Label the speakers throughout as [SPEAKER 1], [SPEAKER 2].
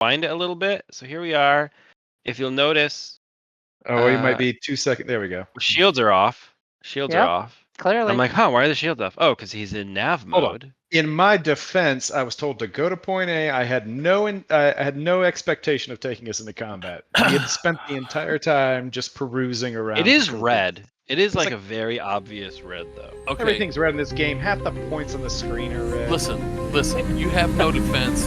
[SPEAKER 1] Wind it a little bit. So here we are. If you'll notice,
[SPEAKER 2] Oh, you might be 2 seconds. There we go.
[SPEAKER 1] shields are off. Shields are
[SPEAKER 3] Yep,
[SPEAKER 1] off.
[SPEAKER 3] clearly.
[SPEAKER 1] I'm like, why are the shields off? Oh, because he's in nav
[SPEAKER 2] Hold on.
[SPEAKER 1] mode.
[SPEAKER 2] In my defense, I was told to go to point A. I had no expectation of taking us into combat. We had spent the entire time just perusing around.
[SPEAKER 1] It is
[SPEAKER 2] for clues.
[SPEAKER 1] red. It is
[SPEAKER 2] It's
[SPEAKER 1] like
[SPEAKER 2] like-
[SPEAKER 1] a very obvious red, though.
[SPEAKER 4] Okay.
[SPEAKER 2] Everything's red in this game. Half the points on the screen are red.
[SPEAKER 4] Listen. You have no defense.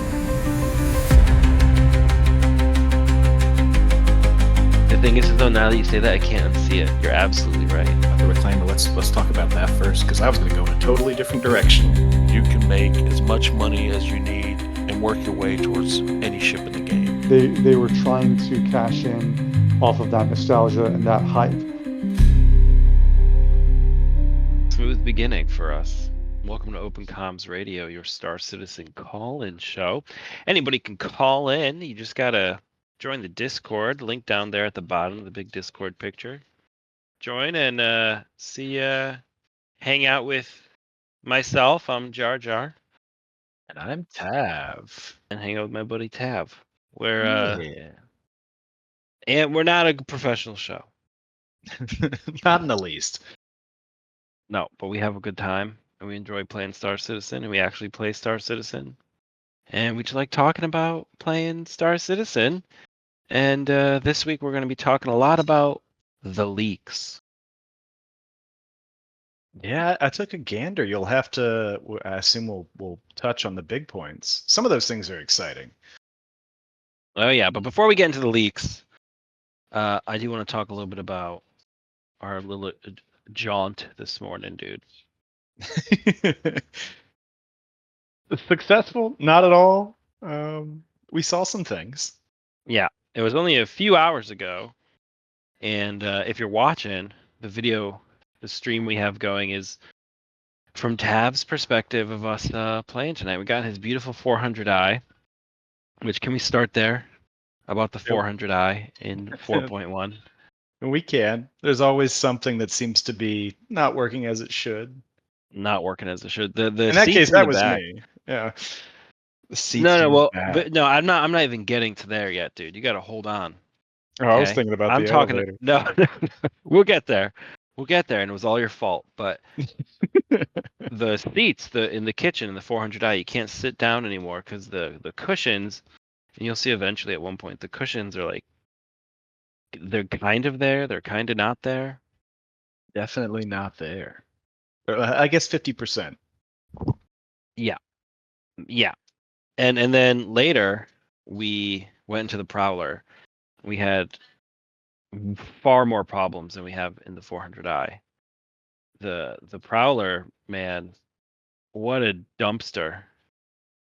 [SPEAKER 1] The thing is, though, now that you say that, I can't unsee it. You're absolutely right.
[SPEAKER 5] The reclaimer. Let's talk about that first, because I was going to go in a totally different direction.
[SPEAKER 4] You can make as much money as you need and work your way towards any ship in the game.
[SPEAKER 6] They were trying to cash in off of that nostalgia and that hype.
[SPEAKER 1] Smooth beginning for us. Welcome to Open Comms Radio, your Star Citizen call-in show. Anybody can call in. You just gotta join the Discord. Link down there at the bottom of the big Discord picture. Join and hang out with myself. I'm Jar Jar,
[SPEAKER 2] And I'm Tav.
[SPEAKER 1] and hang out with my buddy Tav.
[SPEAKER 2] Yeah.
[SPEAKER 1] And we're not a professional show.
[SPEAKER 2] Not in the least.
[SPEAKER 1] No, but we have a good time, and we enjoy playing Star Citizen, and we actually play Star Citizen. And we just like talking about playing Star Citizen. And this week we're going to be talking a lot about the leaks.
[SPEAKER 2] Yeah, I took a gander. You'll have to. I assume we'll touch on the big points. Some of those things are exciting.
[SPEAKER 1] Oh, yeah, but before we get into the leaks, I do want to talk a little bit about our little jaunt this morning, dude.
[SPEAKER 2] Successful? Not at all. We saw some things.
[SPEAKER 1] Yeah, it was only a few hours ago. And if you're watching, the stream we have going is from Tav's perspective of us playing tonight. We got his beautiful 400i, which can we start there about the 400i in 4.1?
[SPEAKER 2] We can. There's always something that seems to be not working as it should.
[SPEAKER 1] Not working as it should. The
[SPEAKER 2] In that
[SPEAKER 1] seats
[SPEAKER 2] case,
[SPEAKER 1] in the
[SPEAKER 2] that was
[SPEAKER 1] back.
[SPEAKER 2] me. Yeah. The seats
[SPEAKER 1] No,
[SPEAKER 2] in the
[SPEAKER 1] well,
[SPEAKER 2] back.
[SPEAKER 1] but no, I'm not even getting to there yet, dude. You got to hold on.
[SPEAKER 2] Oh, I was
[SPEAKER 1] okay?
[SPEAKER 2] thinking about
[SPEAKER 1] I'm
[SPEAKER 2] the
[SPEAKER 1] talking.
[SPEAKER 2] elevator.
[SPEAKER 1] No, we'll get there. We'll get there, and it was all your fault. But the seats, in the kitchen in the 400i, you can't sit down anymore because the cushions, and you'll see eventually at one point the cushions are like they're kind of there, they're kind of not there.
[SPEAKER 2] Definitely not there. I guess 50%.
[SPEAKER 1] Yeah, and then later we went into the Prowler. We had far more problems than we have in the 400i. The Prowler, man, what a dumpster.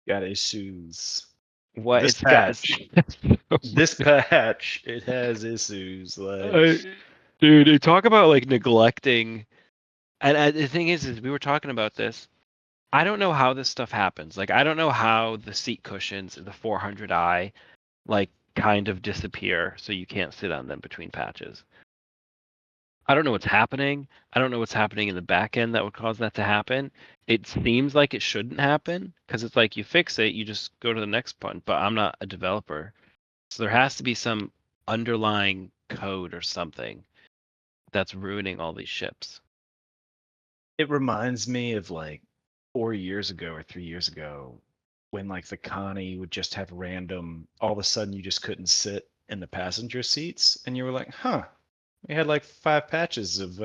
[SPEAKER 2] Got issues.
[SPEAKER 1] What
[SPEAKER 2] This
[SPEAKER 1] it's got.
[SPEAKER 2] This patch, it has issues. Like
[SPEAKER 1] Dude, you talk about like neglecting. And the thing is we were talking about this. I don't know how this stuff happens. Like, I don't know how the seat cushions in the 400i, like, kind of disappear so you can't sit on them between patches. I don't know what's happening. I don't know what's happening in the back end that would cause that to happen. It seems like it shouldn't happen because it's like you fix it, you just go to the next button. But I'm not a developer. So there has to be some underlying code or something that's ruining all these ships.
[SPEAKER 2] it reminds me of like 4 years ago or 3 years ago when like the Connie would just have random, all of a sudden you just couldn't sit in the passenger seats and you were like, huh, we had like 5 patches of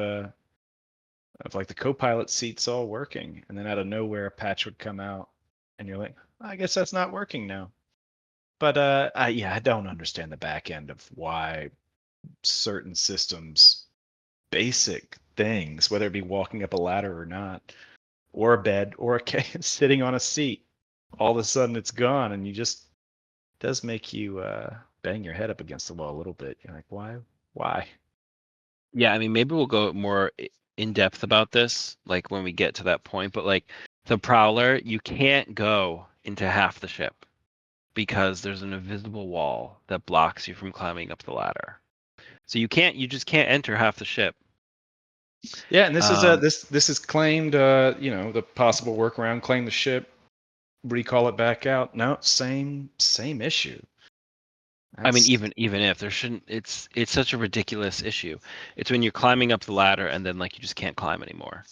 [SPEAKER 2] like the co-pilot seats all working, and then out of nowhere a patch would come out and you're like, I guess that's not working now. But I don't understand the back end of why certain systems, basic things, whether it be walking up a ladder or not, or a bed or sitting on a seat, all of a sudden it's gone, and it does make you bang your head up against the wall a little bit. You're like, why?
[SPEAKER 1] Yeah, I mean, maybe we'll go more in depth about this, like when we get to that point. But like the Prowler, you can't go into half the ship because there's an invisible wall that blocks you from climbing up the ladder. So you just can't enter half the ship.
[SPEAKER 2] Yeah, and this is this is claimed, the possible workaround, claim the ship, recall it back out. No, same issue.
[SPEAKER 1] I mean,
[SPEAKER 2] That's-
[SPEAKER 1] even if there shouldn't, it's such a ridiculous issue. It's when you're climbing up the ladder and then like you just can't climb anymore.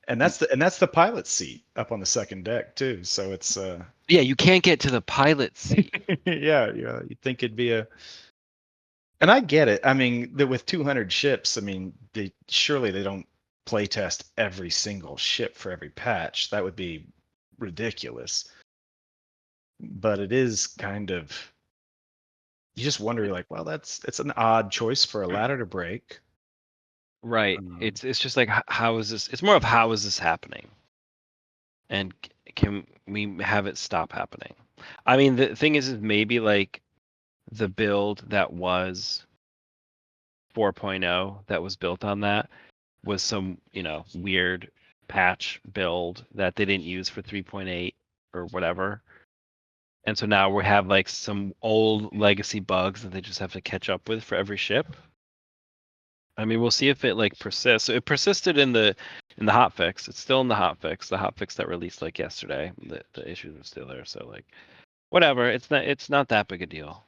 [SPEAKER 2] and that's the pilot seat up on the second deck too. So it's
[SPEAKER 1] Yeah, you can't get to the pilot seat.
[SPEAKER 2] yeah, you'd think it'd be a. And I get it. I mean, with 200 ships, I mean, surely they don't play test every single ship for every patch. That would be ridiculous. But it is kind of, you just wonder, like, well, it's an odd choice for a ladder to break.
[SPEAKER 1] Right. It's just like how is this? It's more of how is this happening, and can we have it stop happening? I mean, the thing is maybe like the build that was 4.0 that was built on that was some weird patch build that they didn't use for 3.8 or whatever. And so now we have like some old legacy bugs that they just have to catch up with for every ship. I mean, we'll see if it like persists. So it persisted in the hotfix. It's still in the hotfix. The hotfix that released like yesterday. The issues are still there. So like, whatever. It's not that big a deal.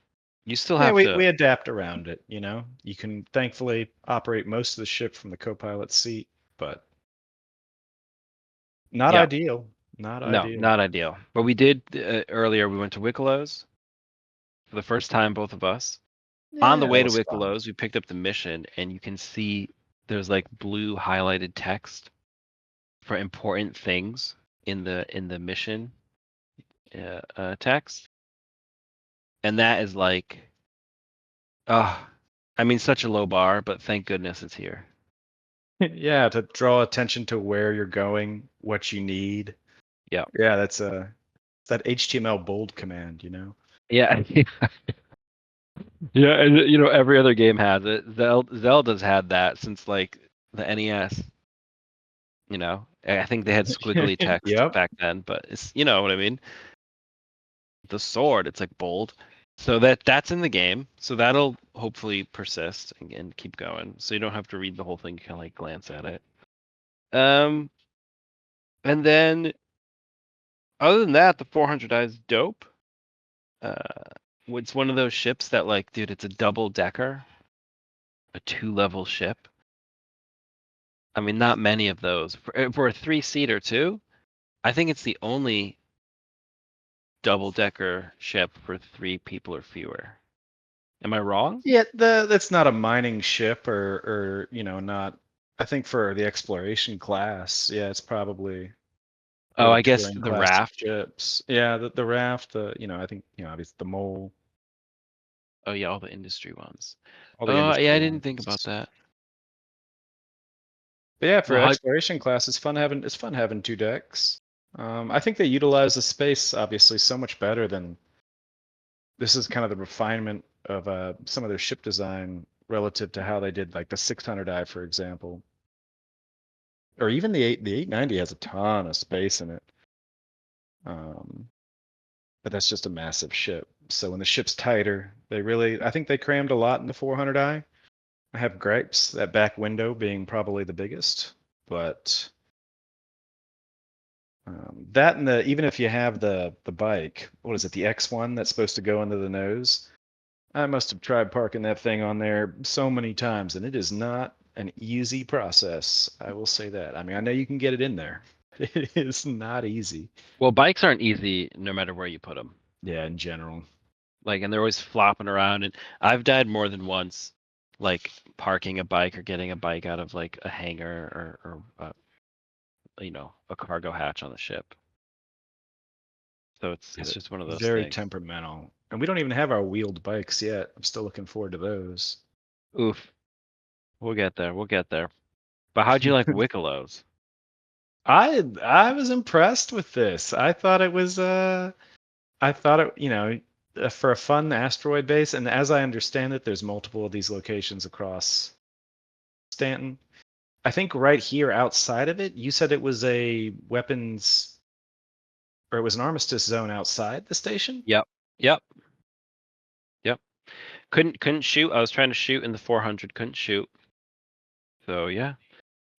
[SPEAKER 1] You still
[SPEAKER 2] Yeah,
[SPEAKER 1] have to.
[SPEAKER 2] we adapt around it. You can thankfully operate most of the ship from the co-pilot seat, but not
[SPEAKER 1] Yeah.
[SPEAKER 2] ideal. Not
[SPEAKER 1] No,
[SPEAKER 2] ideal.
[SPEAKER 1] not ideal. But we did earlier. We went to Wikelo's for the first time, both of us. On the
[SPEAKER 2] Yeah,
[SPEAKER 1] way
[SPEAKER 2] that
[SPEAKER 1] to
[SPEAKER 2] was fun.
[SPEAKER 1] Wikelo's, we picked up the mission, and you can see there's like blue highlighted text for important things in the mission text, and that is like, I mean, such a low bar, but thank goodness it's here.
[SPEAKER 2] Yeah, to draw attention to where you're going, what you need.
[SPEAKER 1] Yeah.
[SPEAKER 2] Yeah, that's that HTML bold command,
[SPEAKER 1] Yeah. Yeah, and every other game has it. Zelda's had that since like the NES. I think they had squiggly text
[SPEAKER 2] Yep.
[SPEAKER 1] back then, but it's what I mean. The sword, it's like bold. So that's in the game. So that'll hopefully persist and keep going. So you don't have to read the whole thing, you can like glance at it. And then other than that, the 400i is dope. It's one of those ships that like, dude, it's a double decker, a 2-level ship. I mean, not many of those for a 3-seater too. I think it's the only double decker ship for 3 people or fewer. Am I wrong?
[SPEAKER 2] Yeah, that's not a mining ship or not. I think for the exploration class, yeah, it's probably.
[SPEAKER 1] Oh,
[SPEAKER 2] or
[SPEAKER 1] I guess
[SPEAKER 2] touring
[SPEAKER 1] the
[SPEAKER 2] class
[SPEAKER 1] raft.
[SPEAKER 2] ships. Yeah, the raft. I think obviously the mole.
[SPEAKER 1] Oh yeah, all the industry ones.
[SPEAKER 2] All the
[SPEAKER 1] Oh
[SPEAKER 2] industry
[SPEAKER 1] yeah, I didn't think
[SPEAKER 2] ones.
[SPEAKER 1] about that.
[SPEAKER 2] But yeah, for
[SPEAKER 1] Well,
[SPEAKER 2] exploration class, it's fun having 2 decks. I think they utilize the space obviously so much better than. This is kind of the refinement of some of their ship design relative to how they did like the 600i, for example, or even the 890 has a ton of space in it. But that's just a massive ship. So when the ship's tighter, I think they crammed a lot in the 400i. I have gripes, that back window being probably the biggest, but that and even if you have the bike, what is it, the X1 that's supposed to go into the nose? I must have tried parking that thing on there so many times, and it is not an easy process. I will say that. I mean, I know you can get it in there. It is not easy.
[SPEAKER 1] well, bikes aren't easy no matter where you put them.
[SPEAKER 2] Yeah, in general.
[SPEAKER 1] Like, and they're always flopping around, and I've died more than once, like parking a bike or getting a bike out of like a hangar or a cargo hatch on the ship. So it's just one of those
[SPEAKER 2] Very
[SPEAKER 1] things.
[SPEAKER 2] temperamental. And we don't even have our wheeled bikes yet. I'm still looking forward to those.
[SPEAKER 1] Oof. We'll get there. We'll get there. But how'd you like Wikelo's?
[SPEAKER 2] I was impressed with this. I thought it was for a fun asteroid base, and as I understand it, there's multiple of these locations across Stanton. I think right here outside of it, you said it was a weapons, or it was an armistice zone outside the station?
[SPEAKER 1] Yep. Couldn't shoot. I was trying to shoot in the 400. Couldn't shoot. So yeah,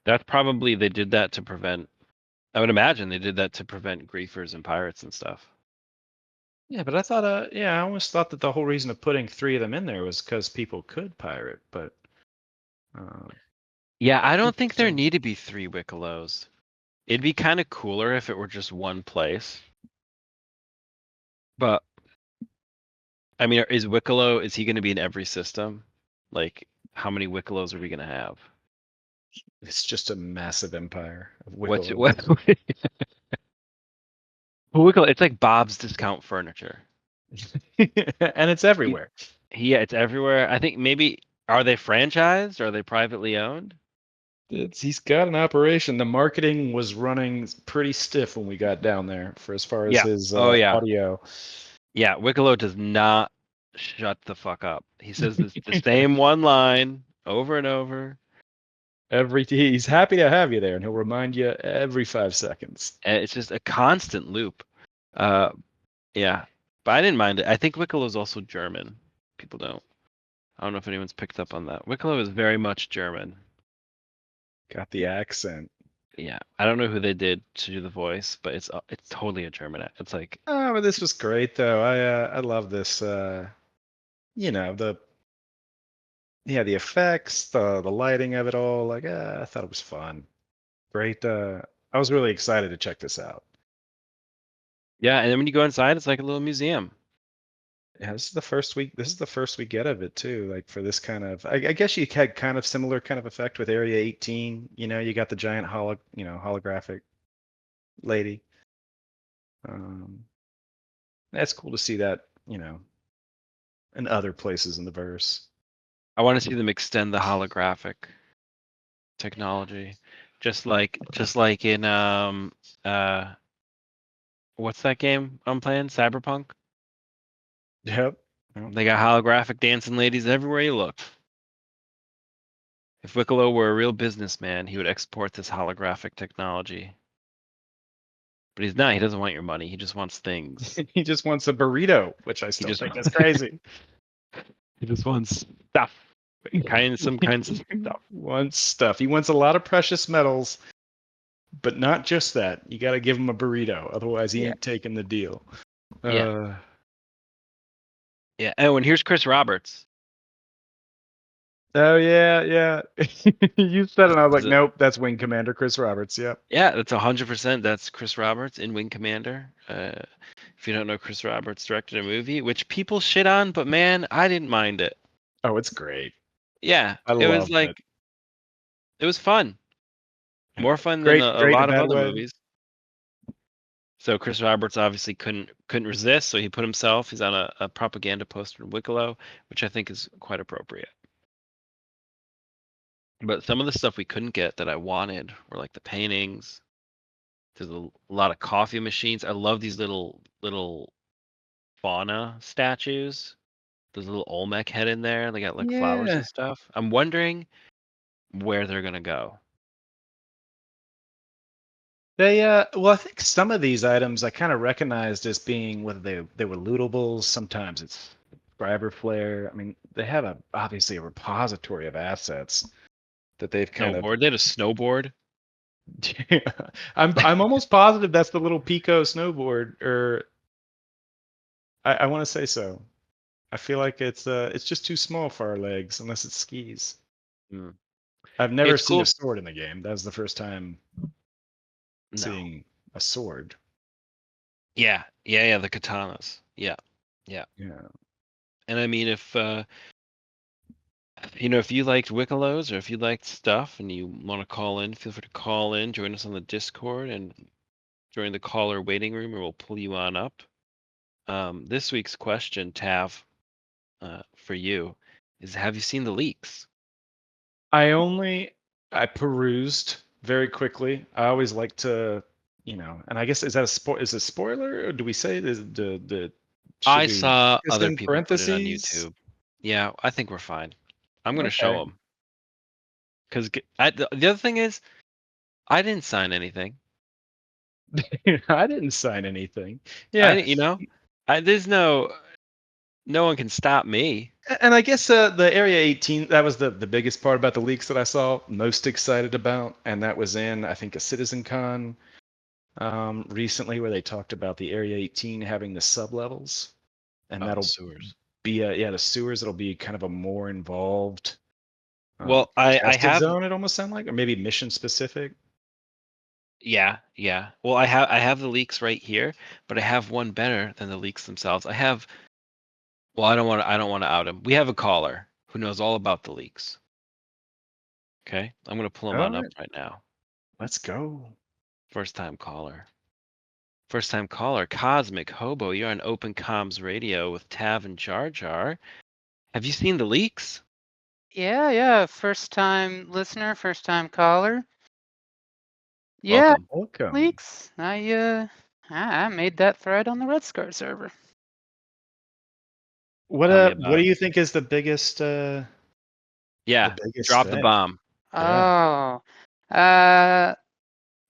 [SPEAKER 1] that's probably they did that to prevent. I would imagine they did that to prevent griefers and pirates and stuff.
[SPEAKER 2] Yeah, but I thought, I almost thought that the whole reason of putting 3 of them in there was because people could pirate, but
[SPEAKER 1] Yeah, I don't think there
[SPEAKER 2] interesting.
[SPEAKER 1] need to be 3 Wikelos. It'd be kind of cooler if it were just one place. But I mean, is he going to be in every system? Like, how many Wikelos are we going to have?
[SPEAKER 2] It's just a massive empire of
[SPEAKER 1] What's it?
[SPEAKER 2] Wikelo.
[SPEAKER 1] What? Wikelo, it's like Bob's Discount Furniture.
[SPEAKER 2] And it's everywhere.
[SPEAKER 1] Yeah, it's everywhere. I think maybe, are they franchised? Are they privately owned?
[SPEAKER 2] He's got an operation. The marketing was running pretty stiff when we got down there for as far as
[SPEAKER 1] Yeah.
[SPEAKER 2] his
[SPEAKER 1] Yeah.
[SPEAKER 2] audio.
[SPEAKER 1] Yeah, Wikelo does not shut the fuck up. He says the same one line over and over.
[SPEAKER 2] He's happy to have you there, and he'll remind you every 5 seconds.
[SPEAKER 1] And it's just a constant loop. Yeah, but I didn't mind it. I think Wikelo is also German. People don't. I don't know if anyone's picked up on that. Wikelo is very much German.
[SPEAKER 2] Got the accent.
[SPEAKER 1] Yeah, I don't know who they did to do the voice, but it's totally a German. It's like,
[SPEAKER 2] Oh, but this was great though. I love this. You know, the effects, the lighting of it all. Like, I thought it was fun. Great. I was really excited to check this out.
[SPEAKER 1] yeah, and then when you go inside, it's like a little museum.
[SPEAKER 2] Yeah, this is the first week. This is the first we get of it too. Like for this kind of, I guess you had kind of similar kind of effect with Area 18. You know, you got the giant holographic lady. That's cool to see that. You know, in other places in the verse.
[SPEAKER 1] I want to see them extend the holographic technology, just like in what's that game I'm playing? Cyberpunk.
[SPEAKER 2] Yep.
[SPEAKER 1] They got holographic dancing ladies everywhere you look. If Wikelo were a real businessman, he would export this holographic technology. But he's not. He doesn't want your money. He just wants things.
[SPEAKER 2] He just wants a burrito, which I still
[SPEAKER 1] just
[SPEAKER 2] think is crazy.
[SPEAKER 1] He just wants stuff. Some kinds of stuff.
[SPEAKER 2] Wants stuff. He wants a lot of precious metals, but not just that. You got to give him a burrito, otherwise he ain't taking the deal.
[SPEAKER 1] Yeah. Yeah. Oh, and here's Chris Roberts.
[SPEAKER 2] Oh yeah. You said it, and I was like, nope, that's Wing Commander Chris Roberts. Yep.
[SPEAKER 1] Yeah, that's 100%. That's Chris Roberts in Wing Commander. If you don't know, Chris Roberts directed a movie, which people shit on, but man, I didn't mind it.
[SPEAKER 2] Oh, it's great.
[SPEAKER 1] Yeah,
[SPEAKER 2] it
[SPEAKER 1] was like, it was fun. More fun
[SPEAKER 2] Great,
[SPEAKER 1] than a
[SPEAKER 2] great
[SPEAKER 1] lot of
[SPEAKER 2] bad
[SPEAKER 1] other
[SPEAKER 2] way.
[SPEAKER 1] movies. So Chris Roberts obviously couldn't resist, so he put himself. He's on a propaganda poster in Wikelo, which I think is quite appropriate. But some of the stuff we couldn't get that I wanted were like the paintings. There's a lot of coffee machines. I love these little fauna statues. There's a little Olmec head in there. They got like flowers and stuff. I'm wondering where they're gonna go.
[SPEAKER 2] They well, I think some of these items I kind of recognized as being whether they were lootables. Sometimes it's subscriber flare. I mean, they have obviously a repository of assets that they've kind of.
[SPEAKER 1] They had a snowboard.
[SPEAKER 2] Yeah. I'm almost positive that's the little Pico snowboard, or I want to say so. I feel like it's just too small for our legs unless it's skis. I've never seen a sword in the game. That was the first time seeing a sword.
[SPEAKER 1] Yeah, the katanas. Yeah. And I mean, if if you liked Wikelos or if you liked stuff and you want to call in, feel free to call in, join us on the Discord and join the caller waiting room, or we'll pull you on up. This week's question, Tav, for you is: have you seen the leaks?
[SPEAKER 2] I perused very quickly. I always like to, and I guess is that is a spoiler, or do we say the
[SPEAKER 1] I saw other people
[SPEAKER 2] parentheses?
[SPEAKER 1] put it on YouTube. Yeah, I think we're fine. I'm going to show them. Because the other thing is, I didn't sign anything.
[SPEAKER 2] I didn't sign anything. Yeah,
[SPEAKER 1] there's no one can stop me.
[SPEAKER 2] And I guess the Area 18, that was the biggest part about the leaks that I saw most excited about, and that was in, I think, a CitizenCon recently where they talked about the Area 18 having the sub-levels. And
[SPEAKER 5] Oh,
[SPEAKER 2] that'll
[SPEAKER 5] sewers.
[SPEAKER 2] be, the sewers, it'll be kind of a more involved
[SPEAKER 1] Well, I
[SPEAKER 2] contested
[SPEAKER 1] have
[SPEAKER 2] zone, it almost sound like, or maybe mission specific.
[SPEAKER 1] yeah. Well, I have the leaks right here, but I have one better than the leaks themselves. I have. Well, I don't want to out him. We have a caller who knows all about the leaks. Okay, I'm gonna pull him
[SPEAKER 2] All
[SPEAKER 1] on up
[SPEAKER 2] right.
[SPEAKER 1] right now.
[SPEAKER 2] Let's go.
[SPEAKER 1] First time caller. First time caller, Cosmic Hobo. You're on Open Comms Radio with Tav and Jar Jar. Have you seen the leaks?
[SPEAKER 3] Yeah. First time listener, first time caller. Yeah,
[SPEAKER 1] Welcome.
[SPEAKER 3] leaks. I made that thread on the Red Scar server.
[SPEAKER 2] What
[SPEAKER 1] Tell me
[SPEAKER 2] what
[SPEAKER 1] about
[SPEAKER 2] do
[SPEAKER 1] it.
[SPEAKER 2] you think is the biggest
[SPEAKER 1] Yeah,
[SPEAKER 2] biggest
[SPEAKER 1] drop the
[SPEAKER 2] thing?
[SPEAKER 1] bomb.
[SPEAKER 2] Yeah.
[SPEAKER 3] Oh,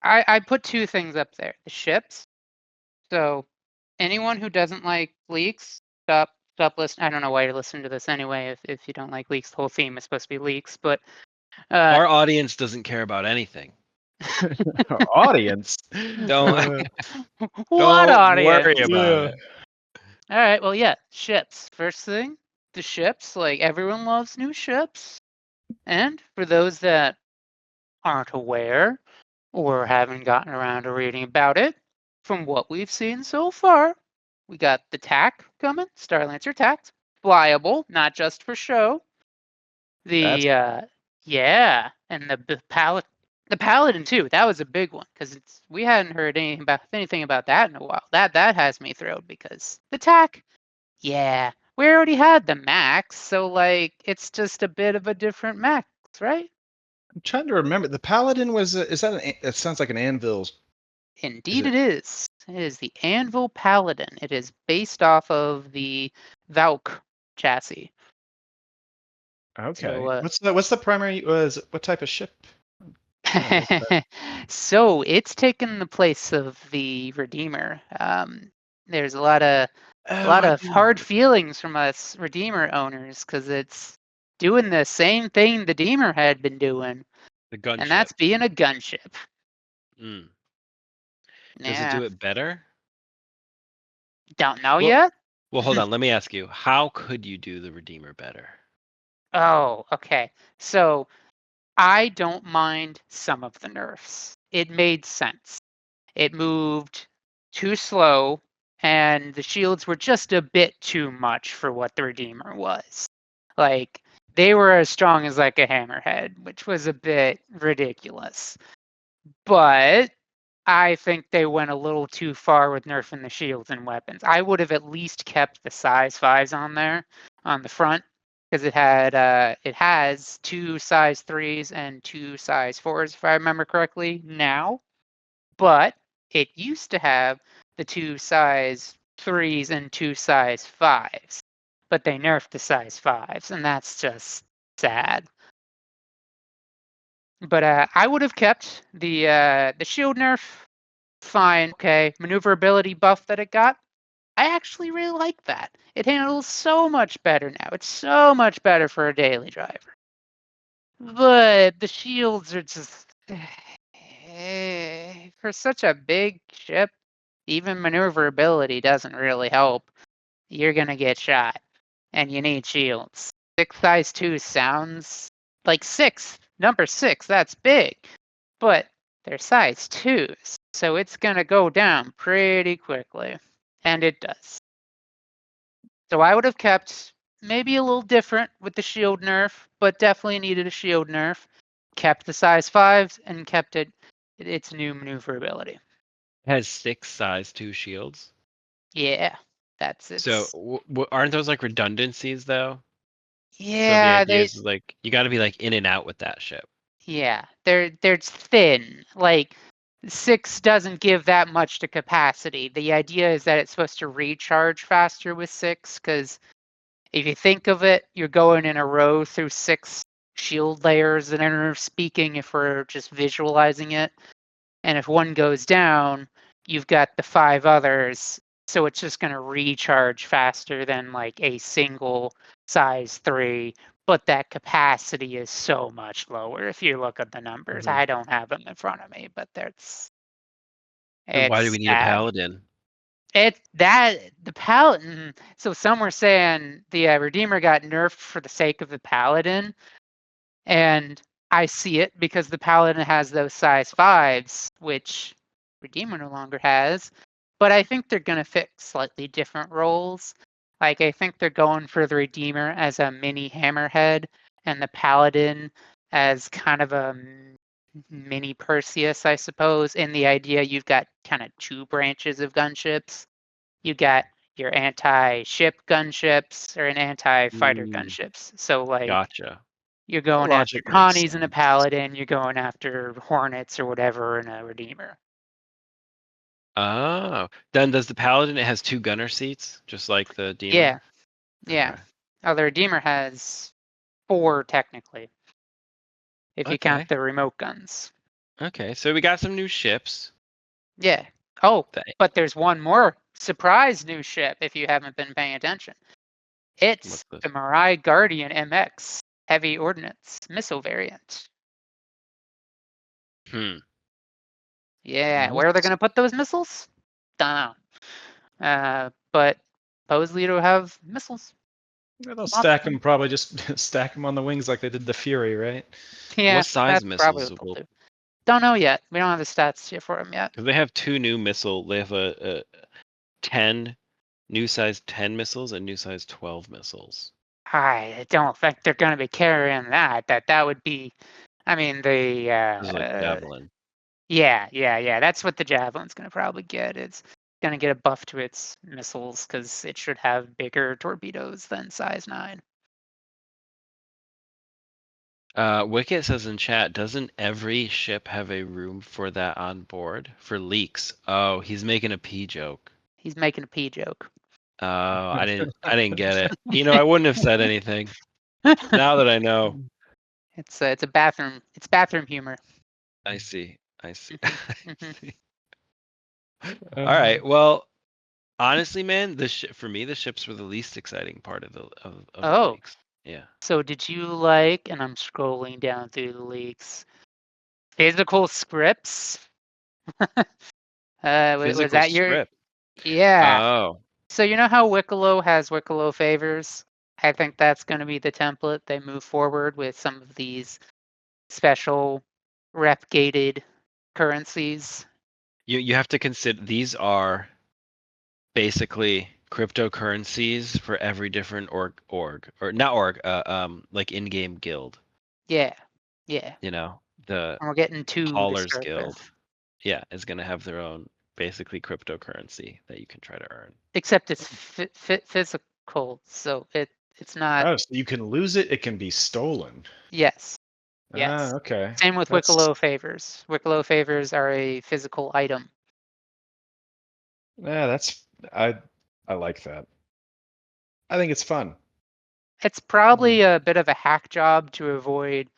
[SPEAKER 3] I put two things up there. The ships. So anyone who doesn't like leaks, stop listening. I don't know why you're listening to this anyway. If you don't like leaks, the whole theme is supposed to be leaks. But
[SPEAKER 1] Our audience doesn't care about anything.
[SPEAKER 2] Our audience.
[SPEAKER 1] Don't
[SPEAKER 3] what
[SPEAKER 1] don't
[SPEAKER 3] audience?
[SPEAKER 1] worry about it.
[SPEAKER 3] All right. Well, yeah, ships. First thing, the ships. Like everyone loves new ships, and for those that aren't aware or haven't gotten around to reading about it, from what we've seen so far, we got the TAC coming, Starlancer TAC, flyable, not just for show. The yeah, and the Paladin too. That was a big one because we hadn't heard anything about that in a while. That has me thrilled because the TAC, yeah, we already had the Max, so like it's just a bit of a different Max, right?
[SPEAKER 2] I'm trying to remember. The Paladin was is that it sounds like an anvil.
[SPEAKER 3] Indeed, it is. It is the Anvil Paladin. It is based off of the Valk chassis.
[SPEAKER 2] Okay.
[SPEAKER 3] So,
[SPEAKER 2] What's the primary what type of ship?
[SPEAKER 3] so it's taken the place of the Redeemer. There's a lot of hard feelings from us Redeemer owners because it's doing the same thing the Redeemer had been doing,
[SPEAKER 1] The gunship.
[SPEAKER 3] and that's being a gunship.
[SPEAKER 1] Does
[SPEAKER 3] Yeah.
[SPEAKER 1] it do it better?
[SPEAKER 3] Don't know yet.
[SPEAKER 1] Well, hold on. Let me ask you. How could you do the Redeemer better?
[SPEAKER 3] Oh, okay. So I don't mind some of the nerfs. It made sense. It moved too slow, and the shields were just a bit too much for what the Redeemer was. Like, they were as strong as like a hammerhead, which was a bit ridiculous. But I think they went a little too far with nerfing the shields and weapons. I would have at least kept the size 5s on there on the front because it has 2 size 3s and 2 size 4s if I remember correctly now. But it used to have the 2 size 3s and 2 size 5s. But they nerfed the size 5s, and that's just sad. But I would have kept the shield nerf. Fine, okay. Maneuverability buff that it got, I actually really like that. It handles so much better now. It's so much better for a daily driver. But the shields are just for such a big ship, even maneuverability doesn't really help. You're gonna get shot, and you need shields. 6 size 2 sounds like 6. Number 6, that's big. But they're size 2s, so it's gonna go down pretty quickly. And it does. So I would have kept maybe a little different with the shield nerf, but definitely needed a shield nerf. Kept the size 5s and kept its new maneuverability.
[SPEAKER 1] It has 6 size 2 shields.
[SPEAKER 3] Yeah, that's it.
[SPEAKER 1] So aren't those like redundancies though?
[SPEAKER 3] Yeah,
[SPEAKER 1] so the idea is like you got to be like in and out with that ship.
[SPEAKER 3] Yeah, they're thin. Like 6 doesn't give that much to capacity. The idea is that it's supposed to recharge faster with 6 because if you think of it, you're going in a row through 6 shield layers that are speaking if we're just visualizing it. And if one goes down, you've got the 5 others. So it's just going to recharge faster than like a single size 3. But that capacity is so much lower if you look at the numbers. I don't have them in front of me, but
[SPEAKER 1] Then why do we
[SPEAKER 3] It's
[SPEAKER 1] need a paladin?
[SPEAKER 3] the paladin. So some were saying the Redeemer got nerfed for the sake of the paladin, and I see it because the paladin has those size 5s, which Redeemer no longer has. But I think they're gonna fix slightly different roles. Like I think they're going for the Redeemer as a mini hammerhead and the paladin as kind of a mini Perseus, I suppose. In the idea, you've got kind of 2 branches of gunships. You got your anti-ship gunships or an anti-fighter gunships. So like
[SPEAKER 1] Gotcha.
[SPEAKER 3] you're going after
[SPEAKER 2] Logic makes
[SPEAKER 3] Connies and a
[SPEAKER 2] sense.
[SPEAKER 3] paladin, you're going after Hornets or whatever and a Redeemer.
[SPEAKER 1] Oh, then does the paladin? It has 2 gunner seats, just like the demon.
[SPEAKER 3] Yeah. Yeah.
[SPEAKER 1] Okay.
[SPEAKER 3] Oh, the Redeemer has 4 technically, if you count
[SPEAKER 1] Okay.
[SPEAKER 3] the remote guns.
[SPEAKER 1] Okay, so we got some new ships.
[SPEAKER 3] Yeah. Oh,
[SPEAKER 1] That-
[SPEAKER 3] but there's one more surprise new ship if you haven't been paying attention. It's
[SPEAKER 1] What's this?
[SPEAKER 3] the Mirai Guardian MX heavy ordnance missile variant. Yeah, where are they
[SPEAKER 2] Nice.
[SPEAKER 3] going to put those missiles? Don't know. But supposedly it'll have missiles.
[SPEAKER 2] Yeah, they'll stack them, probably just stack them on the wings like they did the Fury, right?
[SPEAKER 3] Yeah,
[SPEAKER 1] What size
[SPEAKER 3] that's probably
[SPEAKER 1] missiles
[SPEAKER 3] what they'll
[SPEAKER 1] will?
[SPEAKER 3] do. Don't know yet. We don't have the stats here for them yet.
[SPEAKER 1] Because they have 2 new missile. They have a 10 new size 10 missiles and new size 12 missiles.
[SPEAKER 3] I don't think they're going to be carrying that. That would be, I mean,
[SPEAKER 1] This is like javelin.
[SPEAKER 3] Yeah. That's what the Javelin's going to probably get. It's going to get a buff to its missiles because it should have bigger torpedoes than size 9.
[SPEAKER 1] Wicket says in chat, doesn't every ship have a room for that on board for leaks? Oh, he's making a pee joke.
[SPEAKER 3] He's making a pee joke.
[SPEAKER 1] Oh, I didn't get it. I wouldn't have said anything. Now that I know.
[SPEAKER 3] It's a bathroom. It's bathroom humor.
[SPEAKER 1] I see. I see.
[SPEAKER 3] Mhm.
[SPEAKER 1] All right. Well, honestly, man, for me, the ships were the least exciting part of the
[SPEAKER 3] Oh.
[SPEAKER 1] leaks. Yeah.
[SPEAKER 3] So did you like? And I'm scrolling down through the leaks. Physical scripts. Was
[SPEAKER 1] Physical
[SPEAKER 3] that your?
[SPEAKER 1] script.
[SPEAKER 3] Yeah.
[SPEAKER 1] Oh.
[SPEAKER 3] So you know how Wikelo has Wikelo favors? I think that's going to be the template they move forward with some of these special rep gated currencies.
[SPEAKER 1] You have to consider these are basically cryptocurrencies for every different org or not org like in-game guild.
[SPEAKER 3] Yeah.
[SPEAKER 1] The
[SPEAKER 3] And we're getting 2 to
[SPEAKER 1] Haulers
[SPEAKER 3] start
[SPEAKER 1] Guild.
[SPEAKER 3] with.
[SPEAKER 1] Yeah, is going to have their own basically cryptocurrency that you can try to earn.
[SPEAKER 3] Except it's physical, so it's not.
[SPEAKER 2] Oh, so you can lose it. It can be stolen.
[SPEAKER 3] Yes. Yes.
[SPEAKER 2] Ah, okay.
[SPEAKER 3] Same with Wikelo favors. Wikelo favors are a physical item.
[SPEAKER 2] Yeah, I like that. I think it's fun.
[SPEAKER 3] It's probably a bit of a hack job to avoid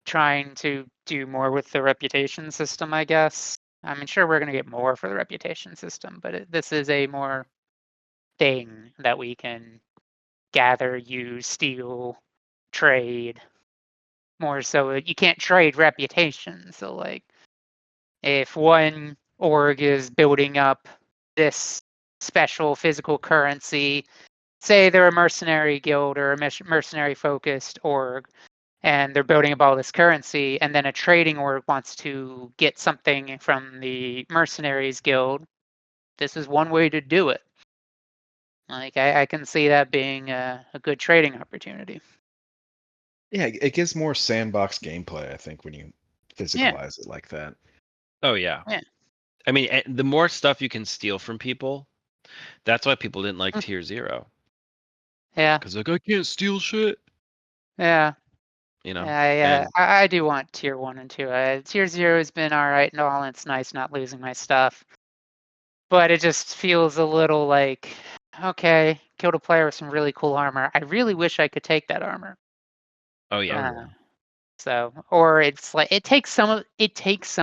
[SPEAKER 3] trying to do more with the reputation system, I guess. I mean, sure, we're going to get more for the reputation system, but this is a more thing that we can gather, use, steal, trade. More so, you can't trade reputation. So, like, if one org is building up this special physical currency, say they're a mercenary guild or a mercenary focused org, and they're building up all this currency, and then a trading org wants to get something from the mercenaries guild, this is one way to do it. Like I can see that being a good trading opportunity.
[SPEAKER 2] Yeah, it gives more sandbox gameplay, I think, when you physicalize it like that.
[SPEAKER 1] Oh yeah.
[SPEAKER 3] Yeah.
[SPEAKER 1] I mean, the more stuff you can steal from people, that's why people didn't like Tier 0.
[SPEAKER 3] Yeah.
[SPEAKER 1] Because like I can't steal shit.
[SPEAKER 3] Yeah.
[SPEAKER 1] And
[SPEAKER 3] I do want Tier 1 and 2. Tier 0 has been all right and all. And it's nice not losing my stuff. But it just feels a little like, okay, killed a player with some really cool armor. I really wish I could take that armor.
[SPEAKER 1] oh yeah.
[SPEAKER 3] So, or it's like it takes some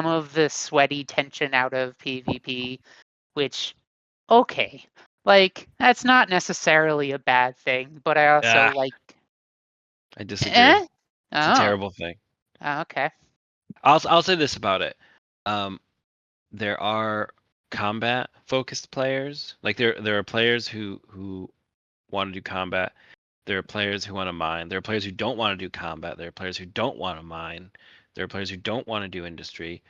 [SPEAKER 3] of the sweaty tension out of PvP, which, okay, like that's not necessarily a bad thing. But I also
[SPEAKER 1] I disagree.
[SPEAKER 3] It's
[SPEAKER 1] a terrible thing.
[SPEAKER 3] Oh, okay.
[SPEAKER 1] I'll say this about it. There are combat focused players. Like there are players who want to do combat. There are players who want to mine. There are players who don't want to do combat. There are players who don't want to mine. There are players who don't want to do industry.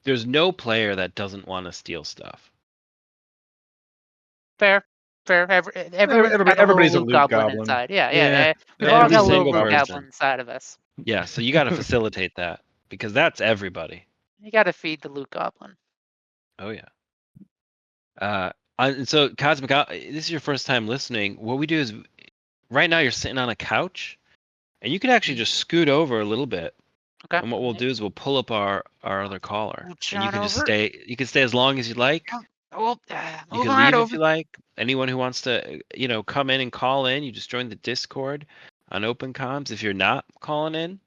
[SPEAKER 1] There's no player that doesn't want to steal stuff.
[SPEAKER 3] Fair.
[SPEAKER 2] Everybody's a
[SPEAKER 3] loot
[SPEAKER 2] loot
[SPEAKER 3] goblin
[SPEAKER 2] goblin.
[SPEAKER 3] inside. Yeah.
[SPEAKER 2] Yeah.
[SPEAKER 3] We've all
[SPEAKER 1] Every
[SPEAKER 3] got a little
[SPEAKER 1] single
[SPEAKER 3] loot
[SPEAKER 1] person.
[SPEAKER 3] goblin inside of us.
[SPEAKER 1] Yeah, so you got to facilitate that because that's everybody.
[SPEAKER 3] You got to feed the loot goblin.
[SPEAKER 1] Oh yeah. And so Cosmic, this is your first time listening. What we do is, right now you're sitting on a couch, and you can actually just scoot over a little bit.
[SPEAKER 3] Okay.
[SPEAKER 1] And what we'll do is we'll pull up our other caller,
[SPEAKER 3] Mooch
[SPEAKER 1] and you
[SPEAKER 3] on
[SPEAKER 1] can just
[SPEAKER 3] over.
[SPEAKER 1] stay. You can stay as long as you like.
[SPEAKER 3] Oh,
[SPEAKER 1] You
[SPEAKER 3] move
[SPEAKER 1] can
[SPEAKER 3] on
[SPEAKER 1] leave if
[SPEAKER 3] over.
[SPEAKER 1] you like. Anyone who wants to, come in and call in, you just join the Discord on Open Comms. If you're not calling in,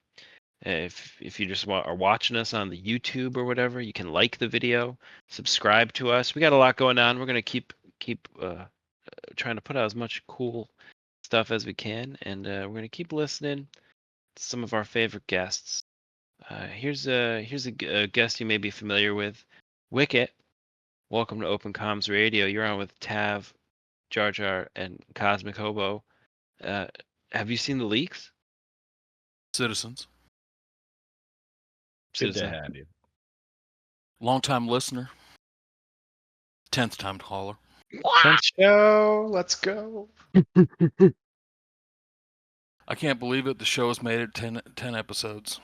[SPEAKER 1] if you just are watching us on the YouTube or whatever, you can like the video, subscribe to us. We got a lot going on. We're gonna keep trying to put out as much cool stuff as we can, and we're gonna keep listening to some of our favorite guests. Here's a guest you may be familiar with, Wicket. Welcome to Open Comms Radio. You're on with Tav, Jar Jar, and Cosmic Hobo. Have you seen the leaks?
[SPEAKER 4] Citizens,
[SPEAKER 2] Good to
[SPEAKER 1] Citizen.
[SPEAKER 2] have you.
[SPEAKER 4] longtime listener, 10th time caller.
[SPEAKER 2] 10th show. Let's go.
[SPEAKER 4] I can't believe it. The show has made it 10 episodes.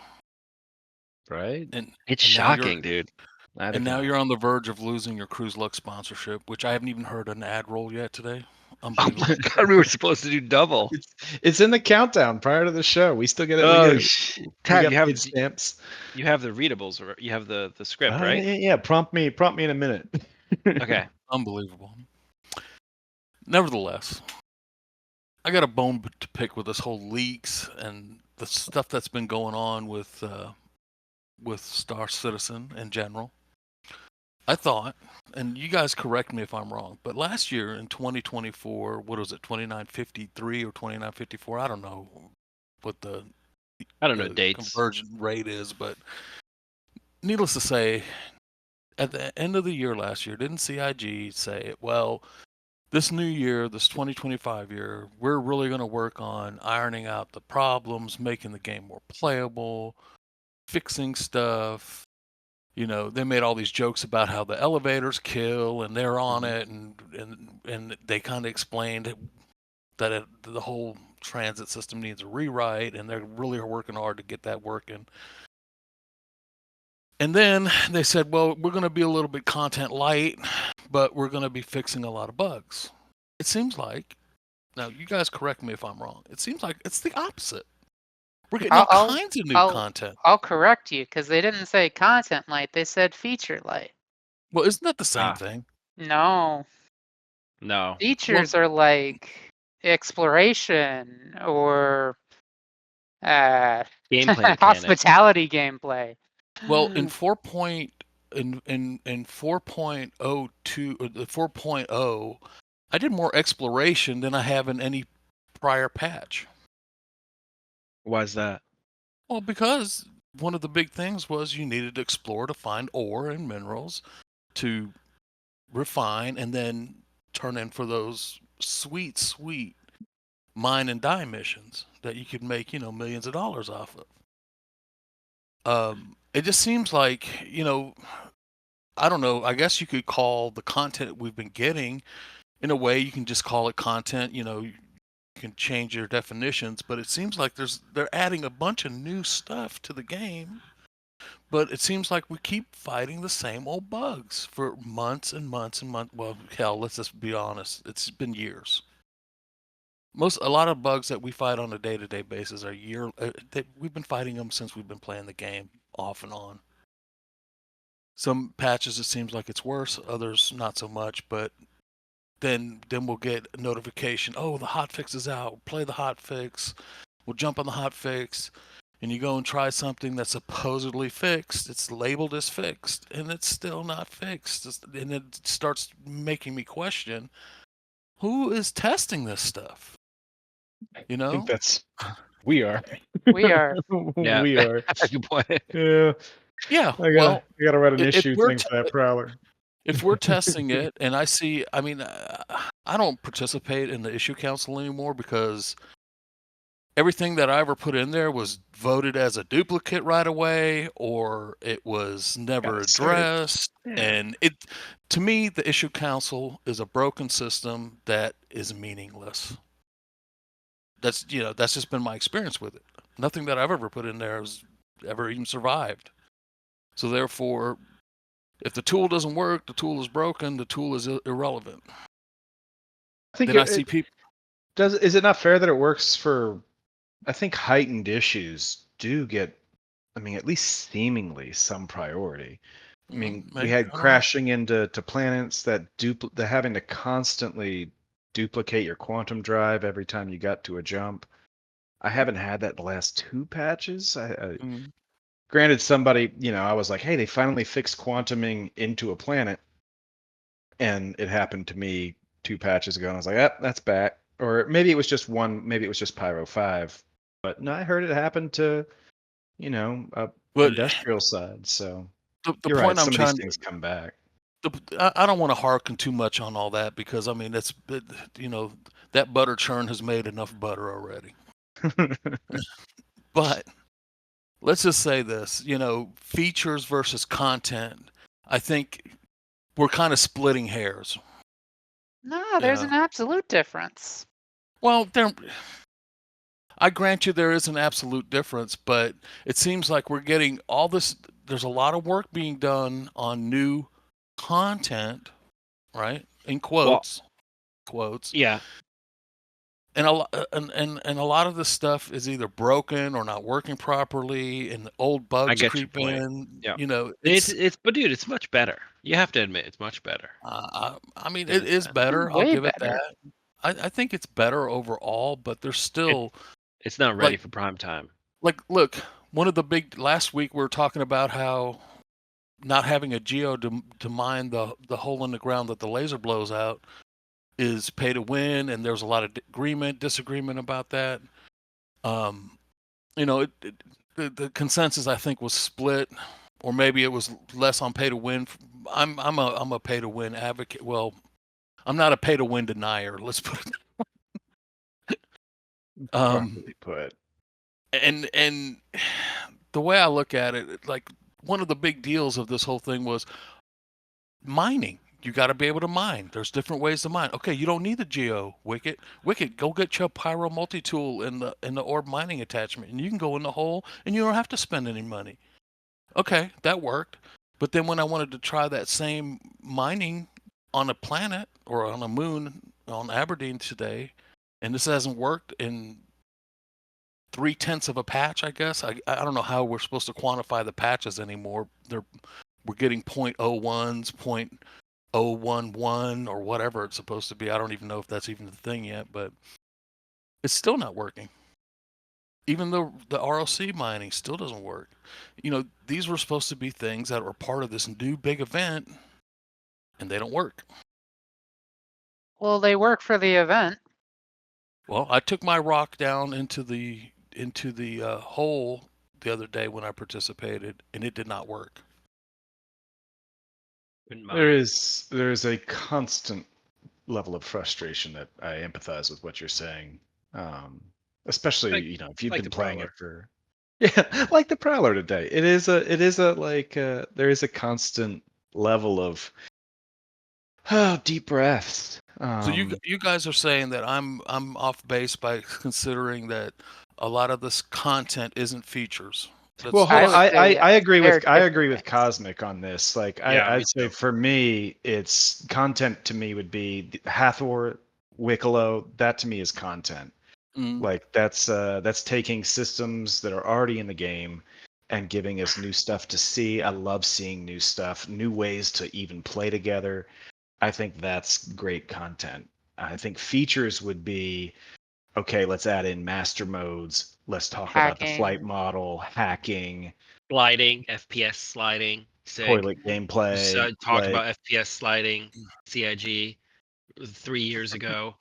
[SPEAKER 2] Right?
[SPEAKER 4] And
[SPEAKER 1] It's
[SPEAKER 4] and now you're-
[SPEAKER 1] shocking, dude.
[SPEAKER 2] Neither
[SPEAKER 4] And now
[SPEAKER 2] can I.
[SPEAKER 4] you're on the verge of losing your Cruz Lux sponsorship, which I haven't even heard an ad roll yet today.
[SPEAKER 1] Oh
[SPEAKER 4] Unbelievable.
[SPEAKER 1] my god, we were supposed to do double.
[SPEAKER 2] It's in the countdown prior to the show. We still get it.
[SPEAKER 1] Oh,
[SPEAKER 2] we
[SPEAKER 1] Tab,
[SPEAKER 2] got
[SPEAKER 1] you have
[SPEAKER 2] paid stamps.
[SPEAKER 1] you have the readables, or you have the script,
[SPEAKER 2] Oh,
[SPEAKER 1] right?
[SPEAKER 2] Yeah. Prompt me in a minute.
[SPEAKER 1] Okay.
[SPEAKER 4] Unbelievable. Nevertheless, I got a bone to pick with this whole leaks and the stuff that's been going on with StarCitizen in general. I thought, and you guys correct me if I'm wrong, but last year in 2024, what was it, 2953 or 2954? I don't know what the
[SPEAKER 1] Dates.
[SPEAKER 4] conversion rate is, but needless to say, at the end of the year last year, didn't CIG say, well, this new year, this 2025 year, we're really going to work on ironing out the problems, making the game more playable, fixing stuff. They made all these jokes about how the elevators kill and they're on it, and they kind of explained that the whole transit system needs a rewrite, and they're really working hard to get that working. And then they said, well, we're going to be a little bit content light, but we're going to be fixing a lot of bugs. It seems like, now you guys correct me if I'm wrong, it seems like it's the opposite. We're getting all kinds of new content.
[SPEAKER 3] I'll correct you because they didn't say content light. They said feature light.
[SPEAKER 4] Well, isn't that the same thing?
[SPEAKER 3] No.
[SPEAKER 1] No.
[SPEAKER 3] Features are like exploration or
[SPEAKER 1] Gameplay mechanics.
[SPEAKER 3] hospitality gameplay.
[SPEAKER 4] Well, in 4.02 or the 4.0, I did more exploration than I have in any prior patch.
[SPEAKER 1] Why is that?
[SPEAKER 4] Well, because one of the big things was you needed to explore to find ore and minerals to refine and then turn in for those sweet mine and die missions that you could make, millions of dollars off of. It just seems like, I don't know, I guess you could call the content we've been getting, in a way you can just call it content, you can change your definitions, but it seems like they're adding a bunch of new stuff to the game, but it seems like we keep fighting the same old bugs for months and months and months. Well, hell, let's just be honest, it's been years. A lot of bugs that we fight on a day-to-day basis are we've been fighting them since we've been playing the game off and on. Some patches it seems like it's worse, others not so much, but then we'll get a notification, oh, the hotfix is out, play the hotfix, we'll jump on the hotfix, and you go and try something that's supposedly fixed, it's labeled as fixed, and it's still not fixed, and it starts making me question, who is testing this stuff?
[SPEAKER 2] I think we are.
[SPEAKER 3] We are.
[SPEAKER 1] Yeah.
[SPEAKER 2] We are.
[SPEAKER 1] That's a good point.
[SPEAKER 2] Yeah.
[SPEAKER 4] Yeah.
[SPEAKER 2] I gotta write an issue thing for that Prowler.
[SPEAKER 4] if we're testing it and I see, I mean, I don't participate in the issue council anymore because everything that I ever put in there was voted as a duplicate right away, or it was never
[SPEAKER 2] Got started.
[SPEAKER 4] addressed.
[SPEAKER 2] Yeah.
[SPEAKER 4] And it, to me, the issue council is a broken system that is meaningless. That's that's just been my experience with it. Nothing that I've ever put in there has ever even survived. So therefore, if the tool doesn't work, the tool is broken, the tool is irrelevant.
[SPEAKER 2] I think
[SPEAKER 4] Then I see people.
[SPEAKER 2] is it not fair that it works for? I think heightened issues do get, I mean, at least seemingly some priority. I mean, we
[SPEAKER 4] maybe, I
[SPEAKER 2] had
[SPEAKER 4] don't know.
[SPEAKER 2] crashing into planets that having to constantly duplicate your quantum drive every time you got to a jump. I haven't had that the last 2 patches. Granted, somebody, I was like, hey, they finally fixed quantuming into a planet, and it happened to me 2 patches ago, and I was like, that's back. Or maybe it was just maybe it was just Pyro 5. But no, I heard it happened to,
[SPEAKER 4] But
[SPEAKER 2] industrial side. So
[SPEAKER 4] the
[SPEAKER 2] you're
[SPEAKER 4] point
[SPEAKER 2] right.
[SPEAKER 4] I'm
[SPEAKER 2] Some of
[SPEAKER 4] trying
[SPEAKER 2] these things come back.
[SPEAKER 4] I don't want to hearken too much on all that because I mean that butter churn has made enough butter already. But let's just say this, features versus content. I think we're kind of splitting hairs.
[SPEAKER 3] No, there's an absolute difference.
[SPEAKER 4] Well, I grant you there is an absolute difference, but it seems like we're getting all this. There's a lot of work being done on new content, right? In quotes.
[SPEAKER 1] Yeah.
[SPEAKER 4] And a lot of this stuff is either broken or not working properly, and the old bugs creep in.
[SPEAKER 1] Yeah.
[SPEAKER 4] It's
[SPEAKER 1] but dude, it's much better. You have to admit, it's much better.
[SPEAKER 4] I mean, it is better.
[SPEAKER 3] Way
[SPEAKER 4] I'll give
[SPEAKER 3] better.
[SPEAKER 4] it that. I think it's better overall, but there's still
[SPEAKER 1] it's not ready for prime time.
[SPEAKER 4] Like, look, one of the big last week we were talking about how not having a geo to mine the hole in the ground that the laser blows out is pay to win, and there's a lot of disagreement about that. The consensus I think was split, or maybe it was less on pay to win. I'm a pay to win advocate. Well, I'm not a pay to win denier. Let's put it.
[SPEAKER 2] Properly put.
[SPEAKER 4] And the way I look at it, like one of the big deals of this whole thing was mining. You got to be able to mine. There's different ways to mine. Okay, you don't need the geo, Wicked. Go get your pyro multi-tool in the orb mining attachment, and you can go in the hole, and you don't have to spend any money. Okay, that worked. But then when I wanted to try that same mining on a planet or on a moon on Aberdeen today, and this hasn't worked in 0.3 of a patch, I guess. I don't know how we're supposed to quantify the patches anymore. We're getting 0.01s, 0.011 or whatever it's supposed to be. I don't even know if that's even the thing yet, but it's still not working. Even though the ROC mining still doesn't work. These were supposed to be things that were part of this new big event, and they don't work.
[SPEAKER 3] Well, they work for the event.
[SPEAKER 4] Well, I took my rock down into the hole the other day when I participated, and it did not work.
[SPEAKER 2] There is a constant level of frustration that I empathize with what you're saying. Especially if you've been playing it for like the Prowler today. There is a constant level of deep breaths.
[SPEAKER 4] So you guys are saying that I'm off base by considering that a lot of this content isn't features.
[SPEAKER 2] Well, I agree with Cosmic on this. Like, I'd say for me, it's content. To me, would be Hathor, Wikelo. That to me is content. Like that's taking systems that are already in the game and giving us new stuff to see. I love seeing new stuff, new ways to even play together. I think that's great content. I think features would be, okay, let's add in MasterModes. Let's talk about the flight model, hacking,
[SPEAKER 1] sliding, FPS sliding,
[SPEAKER 2] toilet gameplay.
[SPEAKER 1] So talked about FPS sliding, CIG 3 years ago.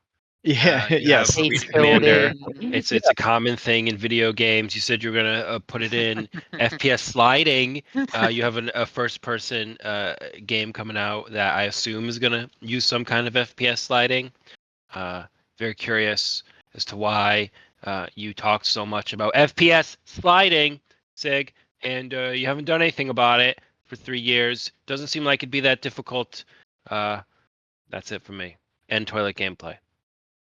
[SPEAKER 2] Yeah,
[SPEAKER 1] You
[SPEAKER 2] yes.
[SPEAKER 1] have
[SPEAKER 3] Base
[SPEAKER 1] Breach Commander.
[SPEAKER 3] building.
[SPEAKER 1] It's a common thing in video games. You said you were gonna put it in FPS sliding. You have a first-person game coming out that I assume is gonna use some kind of FPS sliding. Very curious as to why you talked so much about FPS sliding, Sig, and you haven't done anything about it for 3 years. Doesn't seem like it'd be that difficult. That's it for me. And toilet gameplay.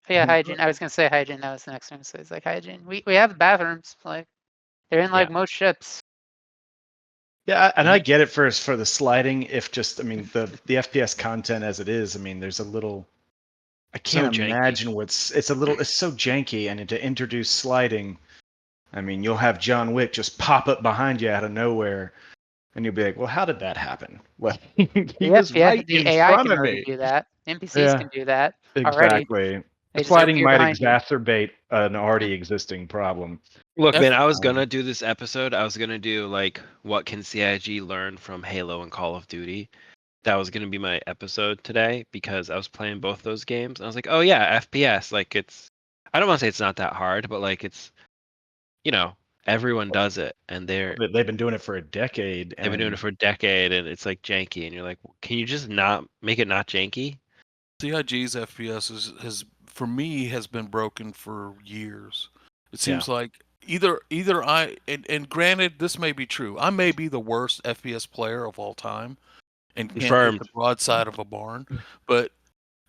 [SPEAKER 3] Yeah, hygiene. I was gonna say hygiene. That was the next one. So it's like hygiene. We have bathrooms. Like they're in like most ships.
[SPEAKER 2] Yeah, and I get it for the sliding. If just, I mean, the FPS content as it is, I mean, there's a little. I can't
[SPEAKER 1] janky.
[SPEAKER 2] imagine it's so janky, and to introduce sliding, I mean, you'll have John Wick just pop up behind you out of nowhere, and you'll be like, well, how did that happen? Well, he was right
[SPEAKER 3] the
[SPEAKER 2] in
[SPEAKER 3] AI
[SPEAKER 2] front
[SPEAKER 3] can
[SPEAKER 2] of
[SPEAKER 3] already
[SPEAKER 2] me.
[SPEAKER 3] do that. NPCs
[SPEAKER 2] Yeah,
[SPEAKER 3] can do that already.
[SPEAKER 2] exactly.
[SPEAKER 3] They
[SPEAKER 2] The
[SPEAKER 3] just
[SPEAKER 2] sliding
[SPEAKER 3] appear
[SPEAKER 2] might
[SPEAKER 3] behind you.
[SPEAKER 2] exacerbate an already existing problem.
[SPEAKER 1] Look, man, I was
[SPEAKER 2] Um,
[SPEAKER 1] gonna do this episode. I was gonna do like what can CIG learn from Halo and Call of Duty. That was gonna be my episode today because I was playing both those games. I was like, oh yeah, FPS. Like it's, I don't want to say it's not that hard, but like it's, everyone does it, and
[SPEAKER 2] They've been doing it for a decade.
[SPEAKER 1] they've been doing it for a decade, and it's like janky, and you're like, can you just not make it not janky?
[SPEAKER 4] CIG's FPS has for me has been broken for years. It seems like either I and granted this may be true. I may be the worst FPS player of all time and can't hit
[SPEAKER 1] Confirmed.
[SPEAKER 4] the broadside of a barn, but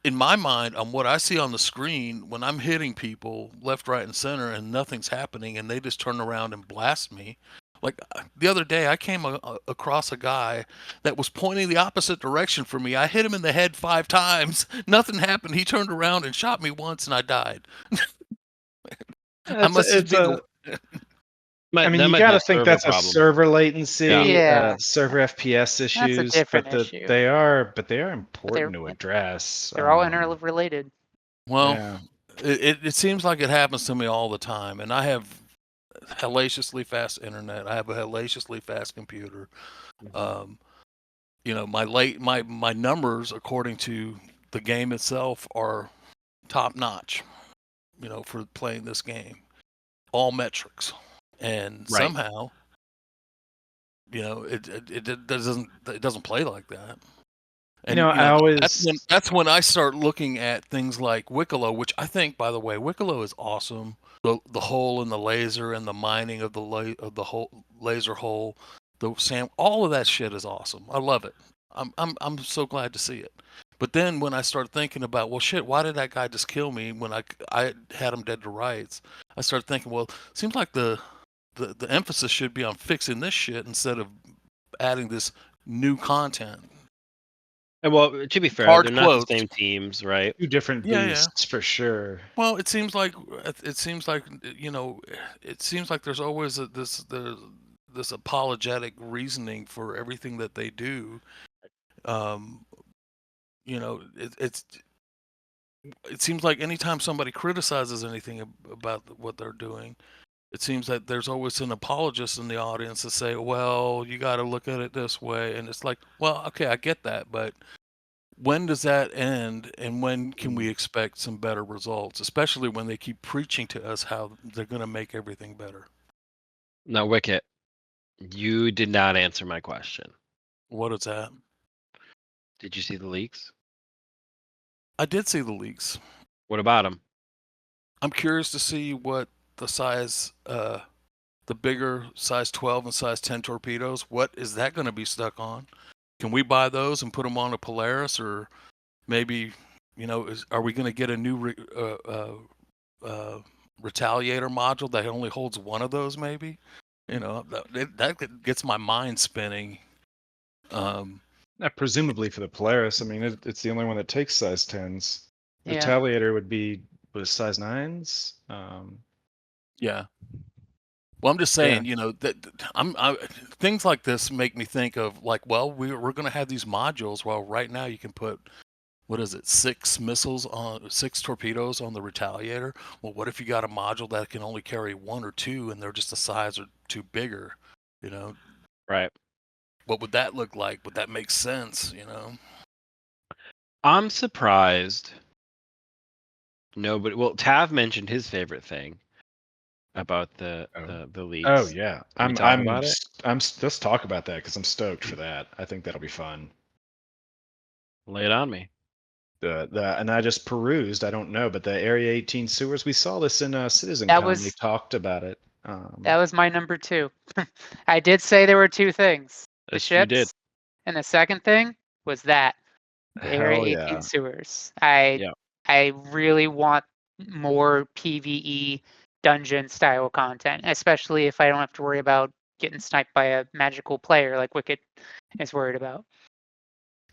[SPEAKER 4] in my mind, on what I see on the screen, when I'm hitting people left, right, and center, and nothing's happening, and they just turn around and blast me. Like the other day, I came across a guy that was pointing the opposite direction from me. I hit him in the head 5 times. Nothing happened. He turned around and shot me once, and I died. I must just be the.
[SPEAKER 2] I mean, you got to think that's a server latency, server FPS issues,
[SPEAKER 3] different
[SPEAKER 2] but
[SPEAKER 3] issue.
[SPEAKER 2] they are important to address.
[SPEAKER 3] They're all interrelated.
[SPEAKER 4] Well, it seems like it happens to me all the time, and I have hellaciously fast internet. I have a hellaciously fast computer. My numbers according to the game itself are top notch. For playing this game, all metrics, and somehow, it doesn't play like that. And that's when I start looking at things like Wikelo, which I think, by the way, Wikelo is awesome. The hole in the laser and the mining of the whole laser hole, all of that shit is awesome. I love it. I'm so glad to see it. But then when I start thinking about, well, shit, why did that guy just kill me when I had him dead to rights? I start thinking, well, it seems like the emphasis should be on fixing this shit instead of adding this new content.
[SPEAKER 1] And well, to be fair, they're not the same teams, right?
[SPEAKER 2] Two different beasts for sure.
[SPEAKER 4] Well, it seems like there's always this apologetic reasoning for everything that they do. It seems like anytime somebody criticizes anything about what they're doing, it seems that there's always an apologist in the audience to say, well, you got to look at it this way. And it's like, well, okay, I get that. But when does that end? And when can we expect some better results, especially when they keep preaching to us how they're going to make everything better?
[SPEAKER 1] Now, Wicket, you did not answer my question.
[SPEAKER 4] What is that?
[SPEAKER 1] Did you see the leaks?
[SPEAKER 4] I did see the leaks.
[SPEAKER 1] What about them?
[SPEAKER 4] I'm curious to see what the size, the bigger size 12 and size 10 torpedoes, what is that going to be stuck on? Can we buy those and put them on a Polaris, or maybe, are we going to get a new Retaliator module that only holds one of those? Maybe, that gets my mind spinning.
[SPEAKER 2] Presumably for the Polaris. I mean, it's the only one that takes size 10s. Retaliator would be size 9s.
[SPEAKER 4] Yeah. Well, I'm just saying, that things like this make me think of like, well, we're going to have these modules. Well, right now you can put, 6 torpedoes on the Retaliator. Well, what if you got a module that can only carry 1 or 2 and they're just a size or 2 bigger,
[SPEAKER 1] Right.
[SPEAKER 4] What would that look like? Would that make sense,
[SPEAKER 1] I'm surprised nobody. Well, Tav mentioned his favorite thing about the leaks.
[SPEAKER 2] Oh yeah,
[SPEAKER 1] Can we talk about it?
[SPEAKER 2] Let's talk about that because I'm stoked for that. I think that'll be fun.
[SPEAKER 1] Lay it on me.
[SPEAKER 2] And I just perused. I don't know, but the Area 18 sewers. We saw this in CitizenCon.
[SPEAKER 3] That
[SPEAKER 2] They
[SPEAKER 3] was
[SPEAKER 2] talked about it.
[SPEAKER 3] that was my number 2. I did say there were 2 things: the
[SPEAKER 1] Yes, you did.
[SPEAKER 3] ships, and the second thing was that the Area
[SPEAKER 2] Hell
[SPEAKER 3] 18
[SPEAKER 2] yeah.
[SPEAKER 3] sewers.
[SPEAKER 1] Yeah.
[SPEAKER 3] I really want more PvE dungeon style content, especially if I don't have to worry about getting sniped by a magical player like Wicked is worried about.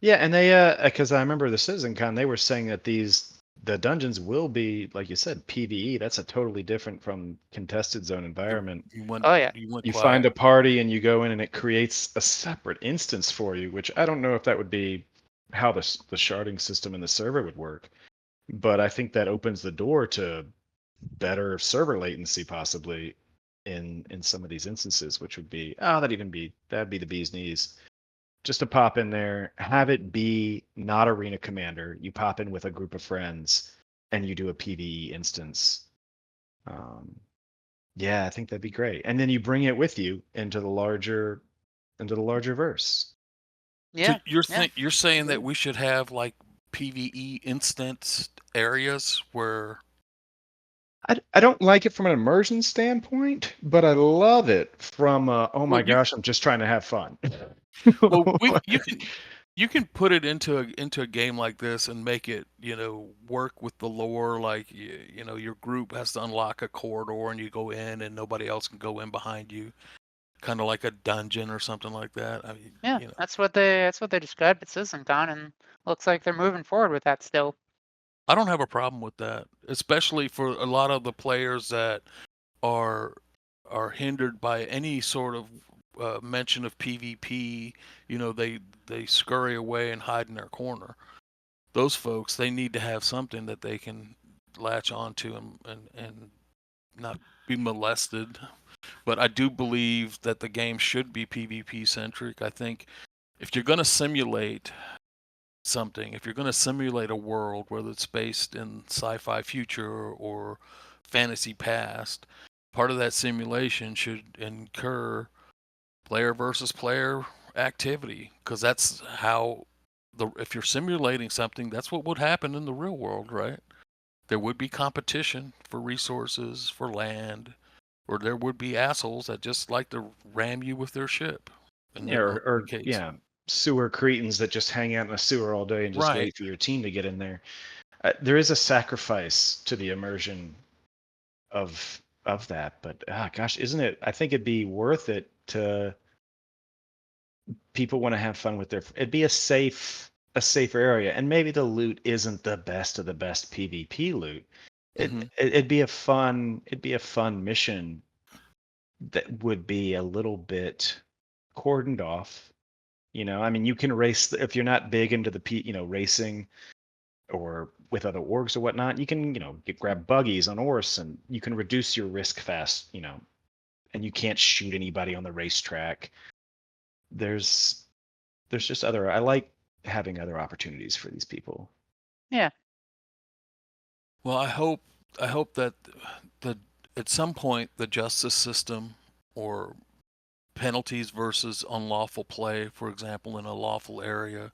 [SPEAKER 2] Yeah, and they because I remember the CitizenCon, they were saying that the dungeons will be, like you said, PvE. That's a totally different from contested zone environment.
[SPEAKER 4] You went,
[SPEAKER 3] Oh, yeah.
[SPEAKER 4] you went
[SPEAKER 2] You
[SPEAKER 4] quiet.
[SPEAKER 2] find a party and you go in and it creates a separate instance for you, which I don't know if that would be how the sharding system in the server would work, but I think that opens the door to better server latency possibly in some of these instances, which would be that'd be the bee's knees. Just to pop in there, have it be not Arena Commander. You pop in with a group of friends and you do a PvE instance. Yeah, I think that'd be great. And then you bring it with you into the larger verse.
[SPEAKER 3] Yeah.
[SPEAKER 4] So you're saying that we should have like PvE instance areas where
[SPEAKER 2] I don't like it from an immersion standpoint, but I love it from oh my gosh, I'm just trying to have fun.
[SPEAKER 4] well you can put it into a game like this and make it, work with the lore. Like your group has to unlock a corridor and you go in and nobody else can go in behind you, kind of like a dungeon or something like that. I mean,
[SPEAKER 3] Yeah, that's what they described at CitizenCon, and looks like they're moving forward with that still.
[SPEAKER 4] I don't have a problem with that, especially for a lot of the players that are hindered by any sort of mention of PvP. They scurry away and hide in their corner. Those folks, they need to have something that they can latch onto and not be molested. But I do believe that the game should be PvP centric. I think if you're going to simulate something, if you're going to simulate a world, whether it's based in sci-fi future or fantasy past, part of that simulation should incur player versus player activity, because that's how if you're simulating something, that's what would happen in the real world, right? There would be competition for resources, for land, or there would be assholes that just like to ram you with their ship.
[SPEAKER 2] Or sewer cretins that just hang out in a sewer all day and just wait for your team to get in there. There is a sacrifice to the immersion of that, but gosh, isn't it? I think it'd be worth it to people want to have fun with it'd be a safer area, and maybe the loot isn't the best of the best PvP loot. It'd be a fun mission that would be a little bit cordoned off. I mean, you can race if you're not big into the racing or with other orgs or whatnot. You can grab buggies on Orse, and you can reduce your risk fast. And you can't shoot anybody on the racetrack. There's just I like having other opportunities for these people.
[SPEAKER 3] Yeah.
[SPEAKER 4] Well, I hope that at some point the justice system or penalties versus unlawful play, for example, in a lawful area,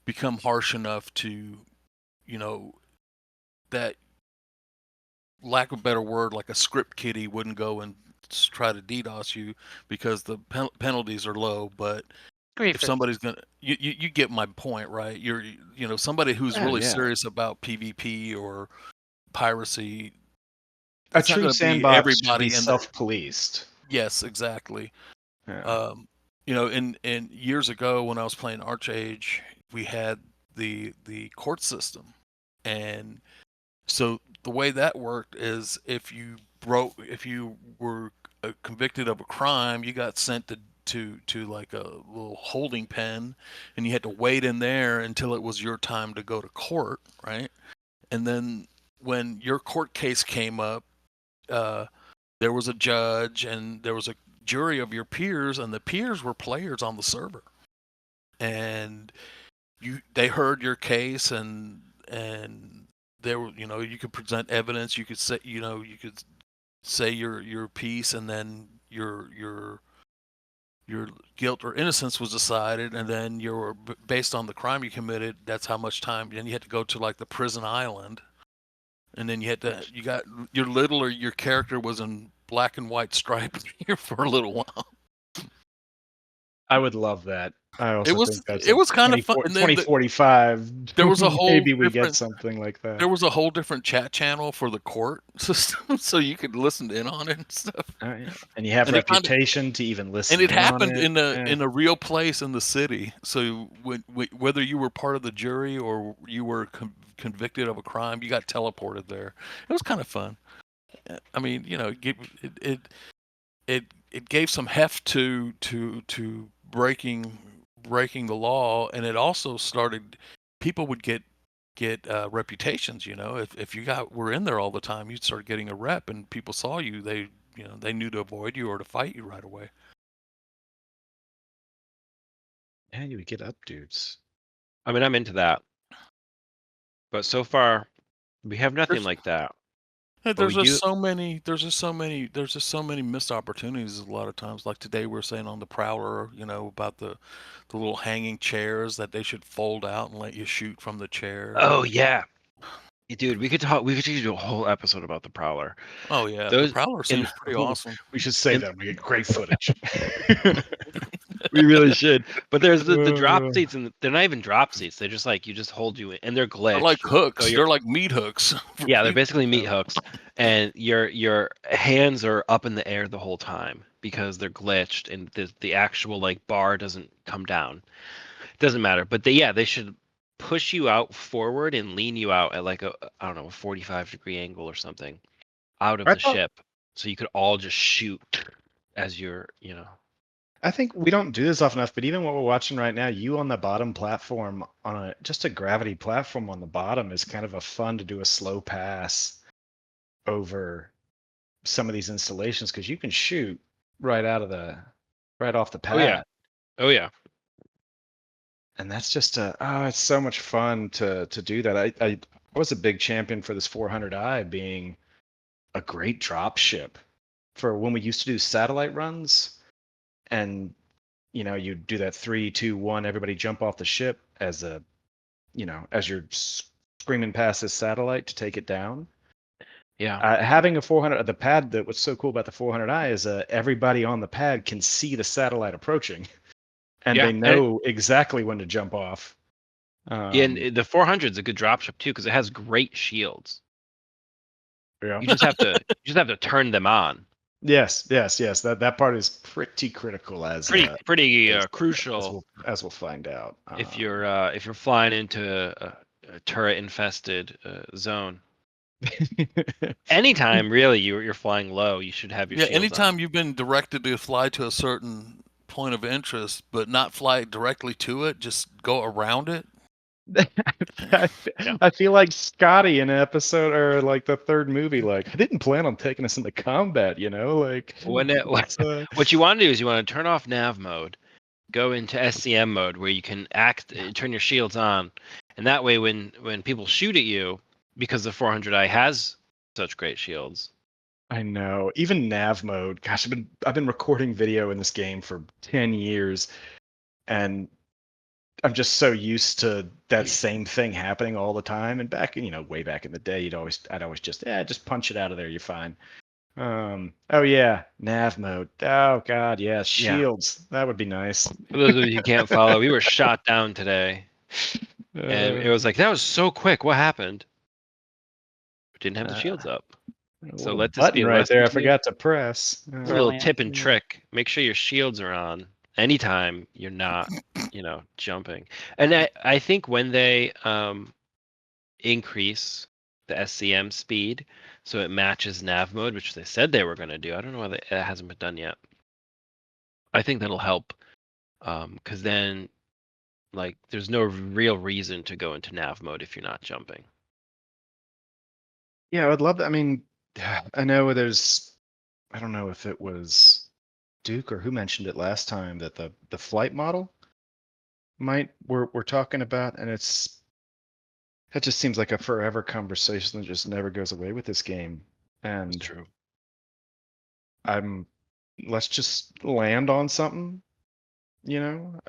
[SPEAKER 4] become harsh enough to, that, lack of a better word, like a script kiddie wouldn't go and try to DDoS you because the penalties are low. But if somebody's gonna, you get my point, right? You're somebody who's really serious about PvP or piracy.
[SPEAKER 2] A true sandbox should be self-policed.
[SPEAKER 4] Yes, exactly.
[SPEAKER 2] Yeah.
[SPEAKER 4] In years ago when I was playing Archage, we had the court system, and so the way that worked is if you were convicted of a crime, you got sent to like a little holding pen, and you had to wait in there until it was your time to go to court, right? And then when your court case came up, there was a judge and there was a jury of your peers, and the peers were players on the server, and they heard your case, and there were, you could present evidence. You could say, you could say your piece, and then your guilt or innocence was decided, and then based on the crime you committed, that's how much time. Then you had to go to like the prison island, and then you got your character was in black and white stripes here for a little while.
[SPEAKER 2] I would love that. I also think that's
[SPEAKER 4] it was kind of fun. And then
[SPEAKER 2] 2045.
[SPEAKER 4] there was a whole
[SPEAKER 2] maybe we get
[SPEAKER 4] different-
[SPEAKER 2] something like that.
[SPEAKER 4] There was a whole different chat channel for the court system, so you could listen in on it and stuff.
[SPEAKER 2] And you have
[SPEAKER 4] And it kinda-
[SPEAKER 2] reputation to even listen.
[SPEAKER 4] And it
[SPEAKER 2] in on
[SPEAKER 4] happened
[SPEAKER 2] it.
[SPEAKER 4] in a real place in the city. So whether you were part of the jury or you were convicted of a crime, you got teleported there. It was kind of fun. I mean, it gave some heft to breaking the law, and it also started. People would get reputations. If you were in there all the time, you'd start getting a rep, and people saw you. They knew to avoid you or to fight you right away.
[SPEAKER 2] Yeah, you would get up dudes.
[SPEAKER 1] I mean, I'm into that, but so far we have nothing
[SPEAKER 4] There's-
[SPEAKER 1] like that.
[SPEAKER 4] There's
[SPEAKER 1] we
[SPEAKER 4] just so many missed opportunities a lot of times. Like today, we're saying on the Prowler, about the little hanging chairs that they should fold out and let you shoot from the chair.
[SPEAKER 1] Oh yeah, dude, we could do a whole episode about the Prowler.
[SPEAKER 4] Oh yeah,
[SPEAKER 1] Those-
[SPEAKER 4] the Prowler seems pretty awesome.
[SPEAKER 2] We should say that we get great footage.
[SPEAKER 1] We really should. But there's the drop
[SPEAKER 2] Uh.
[SPEAKER 1] seats, and they're not even drop seats. They're just like you just hold you in, and they're glitched.
[SPEAKER 4] They're like hooks.
[SPEAKER 1] So you're-
[SPEAKER 4] They're like meat hooks.
[SPEAKER 1] Yeah, they're basically meat hooks, and your hands are up in the air the whole time because they're glitched, and the actual like bar doesn't come down. Doesn't matter, but they should push you out forward and lean you out at like a 45-degree angle or something out of
[SPEAKER 2] I
[SPEAKER 1] the
[SPEAKER 2] thought-
[SPEAKER 1] ship, so you could all just shoot as you're
[SPEAKER 2] I think we don't do this often enough, but even what we're watching right now, you on the bottom platform on just a gravity platform on the bottom is kind of a fun to do a slow pass over some of these installations because you can shoot right off the pad.
[SPEAKER 1] yeah. Oh yeah.
[SPEAKER 2] And that's just it's so much fun to do that. I was a big champion for this 400i being a great drop ship for when we used to do satellite runs, and you do that 3, 2, 1, everybody jump off the ship as you're screaming past this satellite to take it down.
[SPEAKER 1] Yeah.
[SPEAKER 2] Having a 400, the pad that was so cool about the 400i is everybody on the pad can see the satellite approaching. And
[SPEAKER 1] Yeah,
[SPEAKER 2] they know exactly when to jump off.
[SPEAKER 1] And the 400 is a good dropship too because it has great shields.
[SPEAKER 2] Yeah.
[SPEAKER 1] You just have to turn them on.
[SPEAKER 2] Yes. That part is pretty critical as
[SPEAKER 1] Pretty
[SPEAKER 2] as
[SPEAKER 1] crucial
[SPEAKER 2] as we'll find out.
[SPEAKER 1] if you're flying into a turret infested zone. Anytime really you're flying low, you should have your shields
[SPEAKER 4] anytime
[SPEAKER 1] on.
[SPEAKER 4] you've been directed to fly to a certain point of interest, but not fly directly to it, just go around it.
[SPEAKER 2] I feel like Scotty in an episode or like the third movie. Like I didn't plan on taking us into combat. Like
[SPEAKER 1] What you want to do is you want to turn off nav mode, go into SCM mode where you can turn your shields on, and that way when people shoot at you, because the 400i has such great shields.
[SPEAKER 2] I know. Even nav mode. Gosh, I've been recording video in this game for 10 years, and I'm just so used to that same thing happening all the time. And back, way back in the day, I'd always just punch it out of there. You're fine. Oh yeah, nav mode. Oh god, yeah, shields. That would be nice.
[SPEAKER 1] For those of you who can't follow, we were shot down today, and it was like that was so quick. What happened? We didn't have the shields up. So let this
[SPEAKER 2] button
[SPEAKER 1] be a
[SPEAKER 2] right
[SPEAKER 1] lesson
[SPEAKER 2] there. I
[SPEAKER 1] to you.
[SPEAKER 2] forgot to press.
[SPEAKER 1] It's a little
[SPEAKER 3] Brilliant.
[SPEAKER 1] tip and trick. Make sure your shields are on anytime you're not, jumping. And I think when they increase the SCM speed so it matches nav mode, which they said they were going to do. I don't know why it hasn't been done yet. I think that'll help because then, like, there's no real reason to go into nav mode if you're not jumping.
[SPEAKER 2] Yeah, I would love that. I mean, I know I don't know if it was Duke or who mentioned it last time that the flight model we're talking about, and That just seems like a forever conversation that just never goes away with this game. And
[SPEAKER 1] True.
[SPEAKER 2] let's just land on something. You know,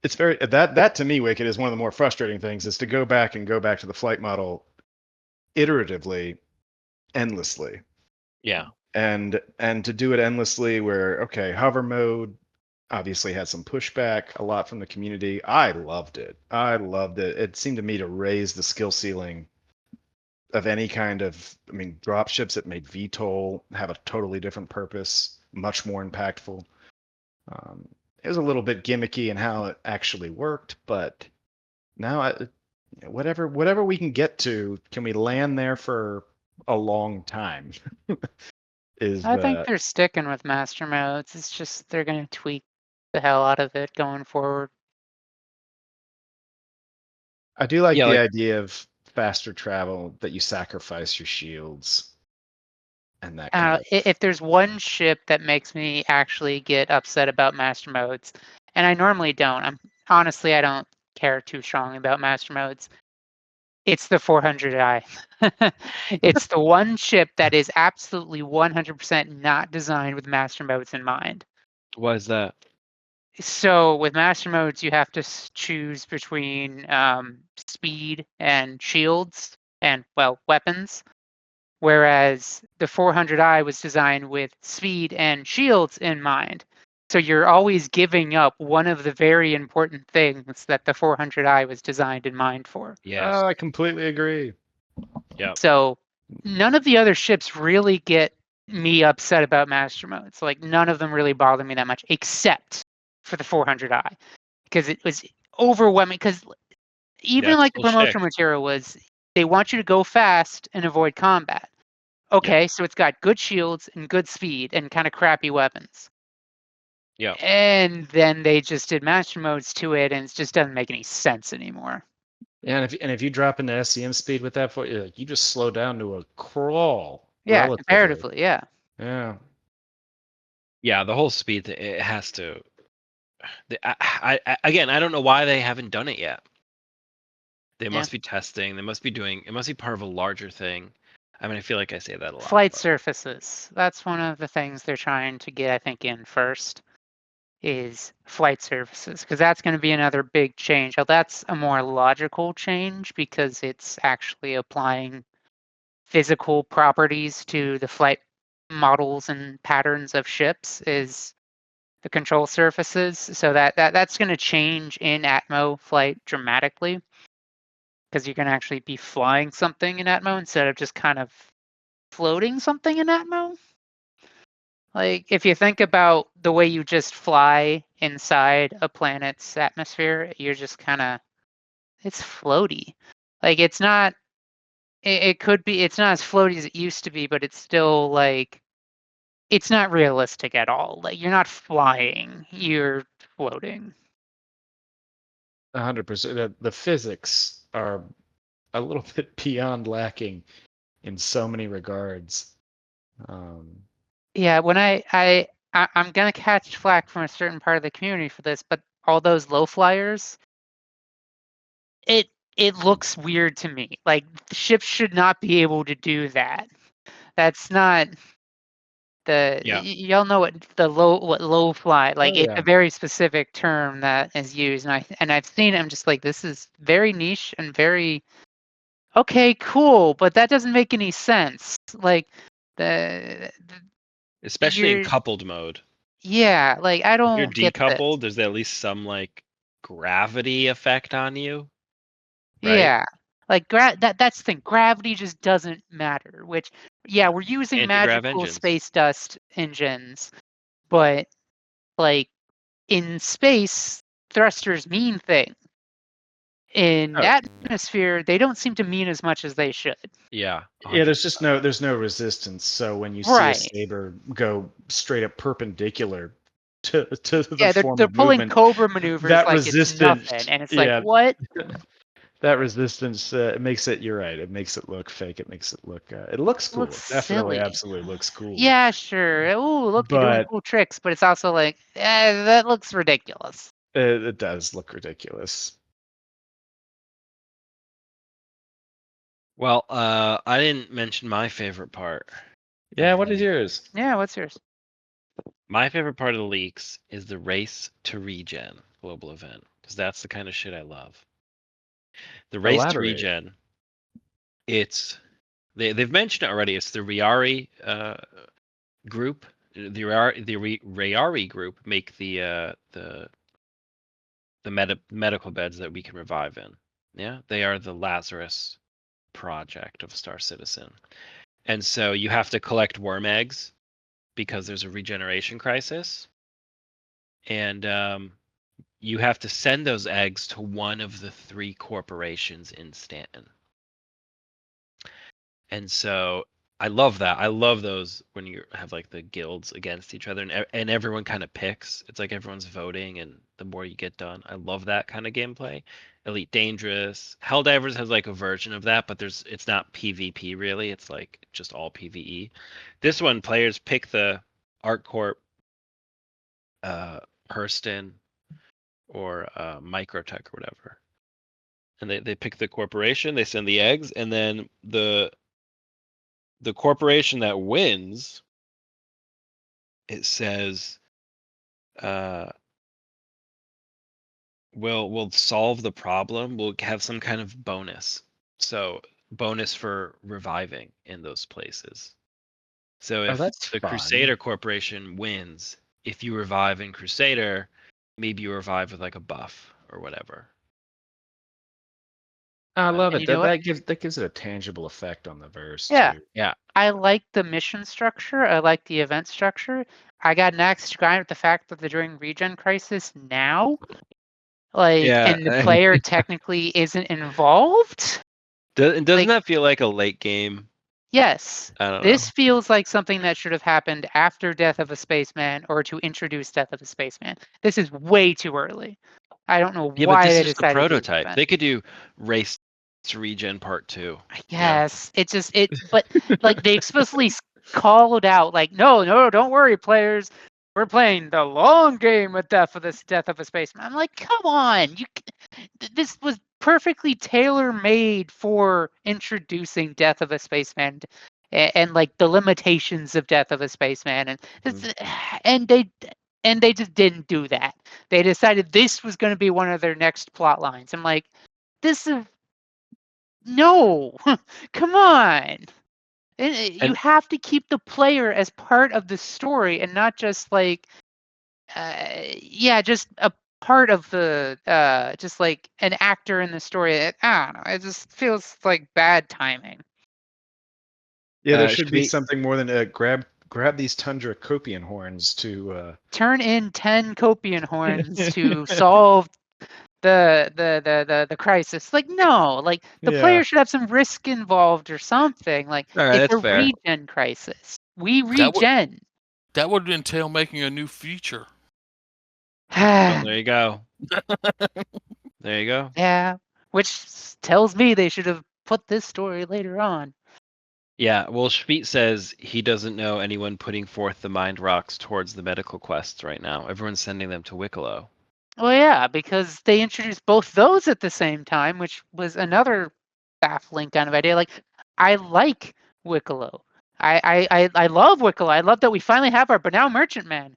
[SPEAKER 2] it's very that to me, Wicked, is one of the more frustrating things, is to go back to the flight model iteratively, endlessly.
[SPEAKER 1] Yeah.
[SPEAKER 2] And to do it endlessly, where okay, hover mode obviously had some pushback a lot from the community. I loved it. It seemed to me to raise the skill ceiling of any kind of, I mean, dropships that made VTOL have a totally different purpose, much more impactful. It was a little bit gimmicky in how it actually worked, but now whatever we can get to, can we land there for a long time?
[SPEAKER 3] I think they're sticking with MasterModes. It's just they're going to tweak the hell out of it going forward.
[SPEAKER 2] I do like
[SPEAKER 1] Yeah,
[SPEAKER 2] the
[SPEAKER 1] like-
[SPEAKER 2] idea of faster travel, that you sacrifice your shields and that kind of.
[SPEAKER 3] If there's one ship that makes me actually get upset about MasterModes, and I normally don't, honestly I don't care too strongly about MasterModes. It's the 400i. It's the one ship that is absolutely 100% not designed with MasterModes in mind.
[SPEAKER 1] Why is that?
[SPEAKER 3] So with MasterModes, you have to choose between speed and shields and, well, weapons. Whereas the 400i was designed with speed and shields in mind. So you're always giving up one of the very important things that the 400i was designed in mind for.
[SPEAKER 1] Yes.
[SPEAKER 2] I completely agree.
[SPEAKER 1] Yeah.
[SPEAKER 3] So none of the other ships really get me upset about MasterModes. Like none of them really bother me that much, except for the 400i, because it was overwhelming. Because even
[SPEAKER 1] That's
[SPEAKER 3] like the promotional
[SPEAKER 1] bullshit.
[SPEAKER 3] material was, they want you to go fast and avoid combat. Okay, so it's got good shields and good speed and kind of crappy weapons.
[SPEAKER 1] Yeah.
[SPEAKER 3] And then they just did MasterModes to it, and it just doesn't make any sense anymore.
[SPEAKER 2] Yeah, and if you drop into SCM speed with that, you just slow down to a crawl.
[SPEAKER 3] Yeah,
[SPEAKER 2] relatively.
[SPEAKER 3] comparatively, yeah.
[SPEAKER 2] Yeah.
[SPEAKER 1] Yeah, the whole speed it has to. I again, I don't know why they haven't done it yet. They must be testing. They must be doing. It must be part of a larger thing. I mean, I feel like I say that a lot.
[SPEAKER 3] Flight surfaces. That's one of the things they're trying to get, I think, in first, is flight surfaces, because that's going to be another big change. Now, that's a more logical change because it's actually applying physical properties to the flight models and patterns of ships, is the control surfaces. So that's going to change in Atmo flight dramatically, because you're going to actually be flying something in Atmo instead of just kind of floating something in Atmo. Like, if you think about the way you just fly inside a planet's atmosphere, you're just kind of, it's floaty. Like, it's not, it could be, it's not as floaty as it used to be, but it's still like, it's not realistic at all. Like, you're not flying, you're floating.
[SPEAKER 2] 100%. The physics are a little bit beyond lacking in so many regards.
[SPEAKER 3] Yeah, when I'm gonna catch flack from a certain part of the community for this, but all those low flyers, it looks weird to me. Like, ships should not be able to do that. That's not the y'all know what low fly, like, it's a very specific term that is used, and I've seen it. I'm just like, this is very niche and very okay, cool, but that doesn't make any sense. Like,
[SPEAKER 1] especially in coupled mode.
[SPEAKER 3] Yeah, like, I don't
[SPEAKER 1] If you're
[SPEAKER 3] get this.
[SPEAKER 1] decoupled, there's at least some like gravity effect on you. Right?
[SPEAKER 3] Yeah, like that's the thing. Gravity just doesn't matter. Which, yeah, we're using
[SPEAKER 1] Anti-grav
[SPEAKER 3] magical
[SPEAKER 1] engines.
[SPEAKER 3] space dust engines, but like in space, thrusters mean things. In atmosphere, they don't seem to mean as much as they should.
[SPEAKER 1] Yeah.
[SPEAKER 2] Yeah, there's no resistance. So when you see a saber go straight up perpendicular to the form
[SPEAKER 3] they're
[SPEAKER 2] of
[SPEAKER 3] pulling
[SPEAKER 2] movement,
[SPEAKER 3] Cobra maneuvers
[SPEAKER 2] that
[SPEAKER 3] like
[SPEAKER 2] resistance,
[SPEAKER 3] it's nothing, and it's like, what?
[SPEAKER 2] That resistance, it makes it. You're right. It makes it look fake. It makes it look. It looks cool.
[SPEAKER 3] Looks
[SPEAKER 2] Definitely,
[SPEAKER 3] silly.
[SPEAKER 2] absolutely looks cool.
[SPEAKER 3] Yeah, sure. Oh, look, you're doing cool tricks, but it's also like, that looks ridiculous.
[SPEAKER 2] It does look ridiculous.
[SPEAKER 1] Well, I didn't mention my favorite part.
[SPEAKER 5] Yeah, what is yours?
[SPEAKER 3] Yeah, what's yours?
[SPEAKER 1] My favorite part of the leaks is the race to regen global event, because that's the kind of shit I love. The race to
[SPEAKER 5] Elaborate.
[SPEAKER 1] regen, they've mentioned it already. It's the Rayari group. The Rayari group make the medical beds that we can revive in. Yeah, they are the Lazarus project of StarCitizen. And so you have to collect worm eggs because there's a regeneration crisis. And you have to send those eggs to one of the 3 corporations in Stanton. And so I love that. I love those when you have like the guilds against each other and everyone kind of picks. It's like everyone's voting and the more you get done. I love that kind of gameplay. Elite Dangerous. Helldivers has like a version of that, but it's not PvP really. It's like just all PvE. This one players pick the ArcCorp, Hurston, or Microtech or whatever. And they pick the corporation, they send the eggs, and then the corporation that wins, it says, will solve the problem. We'll have some kind of bonus. So bonus for reviving in those places. So if
[SPEAKER 5] that's
[SPEAKER 1] the
[SPEAKER 5] fun.
[SPEAKER 1] Crusader Corporation wins, if you revive in Crusader, maybe you revive with like a buff or whatever.
[SPEAKER 5] I love
[SPEAKER 3] And
[SPEAKER 5] it.
[SPEAKER 3] you know what?
[SPEAKER 2] That gives it a tangible effect on the verse.
[SPEAKER 3] Yeah.
[SPEAKER 2] Too.
[SPEAKER 1] Yeah.
[SPEAKER 3] I like the mission structure. I like the event structure. I got next grind with the fact that they're doing regen crisis now. And the player technically isn't involved.
[SPEAKER 1] Doesn't
[SPEAKER 3] Like-
[SPEAKER 1] that feel like a late game?
[SPEAKER 3] Yes.
[SPEAKER 1] I don't
[SPEAKER 3] This
[SPEAKER 1] know.
[SPEAKER 3] feels like something that should have happened after Death of a Spaceman or to introduce Death of a Spaceman. This is way too early. I don't know
[SPEAKER 1] Yeah,
[SPEAKER 3] why
[SPEAKER 1] but this
[SPEAKER 3] they
[SPEAKER 1] is the
[SPEAKER 3] decided to do
[SPEAKER 1] prototype.
[SPEAKER 3] that.
[SPEAKER 1] They could do race to regen part 2.
[SPEAKER 3] Yes, but like they explicitly called out, like, no, don't worry, players, we're playing the long game with Death of a Spaceman. I'm like, come on, this was perfectly tailor made for introducing Death of a Spaceman, and like the limitations of Death of a Spaceman, and they just didn't do that. They decided this was going to be one of their next plot lines. I'm like, this is. No, come on. You
[SPEAKER 1] And-
[SPEAKER 3] have to keep the player as part of the story and not just like, just a part of the, just like an actor in the story. I don't know. It just feels like bad timing.
[SPEAKER 2] Yeah, there should be
[SPEAKER 1] Shvi-
[SPEAKER 2] something more than grab these Tundra Copian horns to.
[SPEAKER 3] Turn in 10 Copian horns to solve the crisis. Like, no, like the
[SPEAKER 2] Yeah.
[SPEAKER 3] player should have some risk involved or something. Like,
[SPEAKER 1] All right,
[SPEAKER 3] it's
[SPEAKER 1] that's
[SPEAKER 3] a
[SPEAKER 1] fair.
[SPEAKER 3] regen crisis. We
[SPEAKER 4] That would-
[SPEAKER 3] regen.
[SPEAKER 4] That would entail making a new feature.
[SPEAKER 1] Well, there you go. There you go.
[SPEAKER 3] Yeah, which tells me they should have put this story later on.
[SPEAKER 1] Yeah, well, Schmidt says he doesn't know anyone putting forth the mind rocks towards the medical quests right now. Everyone's sending them to Wikelo.
[SPEAKER 3] Well, yeah, because they introduced both those at the same time, which was another baffling kind of idea. Like, I like Wikelo. I love Wikelo. I love that we finally have our Banal Merchantman.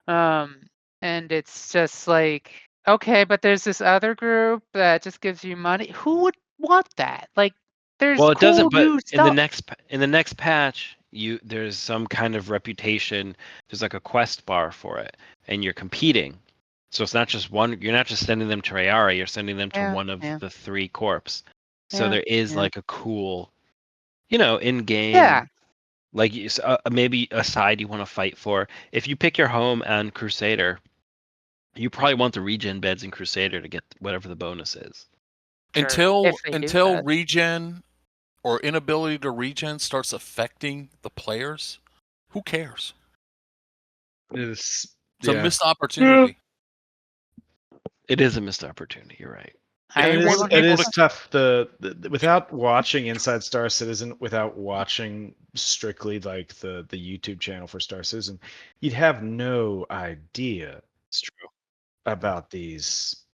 [SPEAKER 3] And it's just like, okay, but there's this other group that just gives you money. Who would want that? Like, there's
[SPEAKER 1] Well, it
[SPEAKER 3] cool
[SPEAKER 1] doesn't. But
[SPEAKER 3] new
[SPEAKER 1] in the
[SPEAKER 3] stuff.
[SPEAKER 1] next patch, there's some kind of reputation. There's like a quest bar for it, and you're competing. So it's not just one. You're not just sending them to Rayari. You're sending them to
[SPEAKER 3] Yeah,
[SPEAKER 1] one of
[SPEAKER 3] yeah.
[SPEAKER 1] the 3 corps. So
[SPEAKER 3] Yeah,
[SPEAKER 1] there is
[SPEAKER 3] yeah.
[SPEAKER 1] like a cool, in-game.
[SPEAKER 3] Yeah.
[SPEAKER 1] Like maybe a side you want to fight for. If you pick your home on Crusader, you probably want the regen beds in Crusader to get whatever the bonus is.
[SPEAKER 3] Sure, if they do
[SPEAKER 4] Until
[SPEAKER 3] that.
[SPEAKER 4] regen or inability to regen starts affecting the players, who cares? It's a missed opportunity.
[SPEAKER 1] It is a missed opportunity. You're right.
[SPEAKER 3] I
[SPEAKER 2] It
[SPEAKER 3] agree
[SPEAKER 2] is,
[SPEAKER 3] 100%.
[SPEAKER 2] it is tough. Without watching Inside StarCitizen, without watching strictly like the YouTube channel for StarCitizen, you'd have no idea.
[SPEAKER 1] It's true.
[SPEAKER 2] About this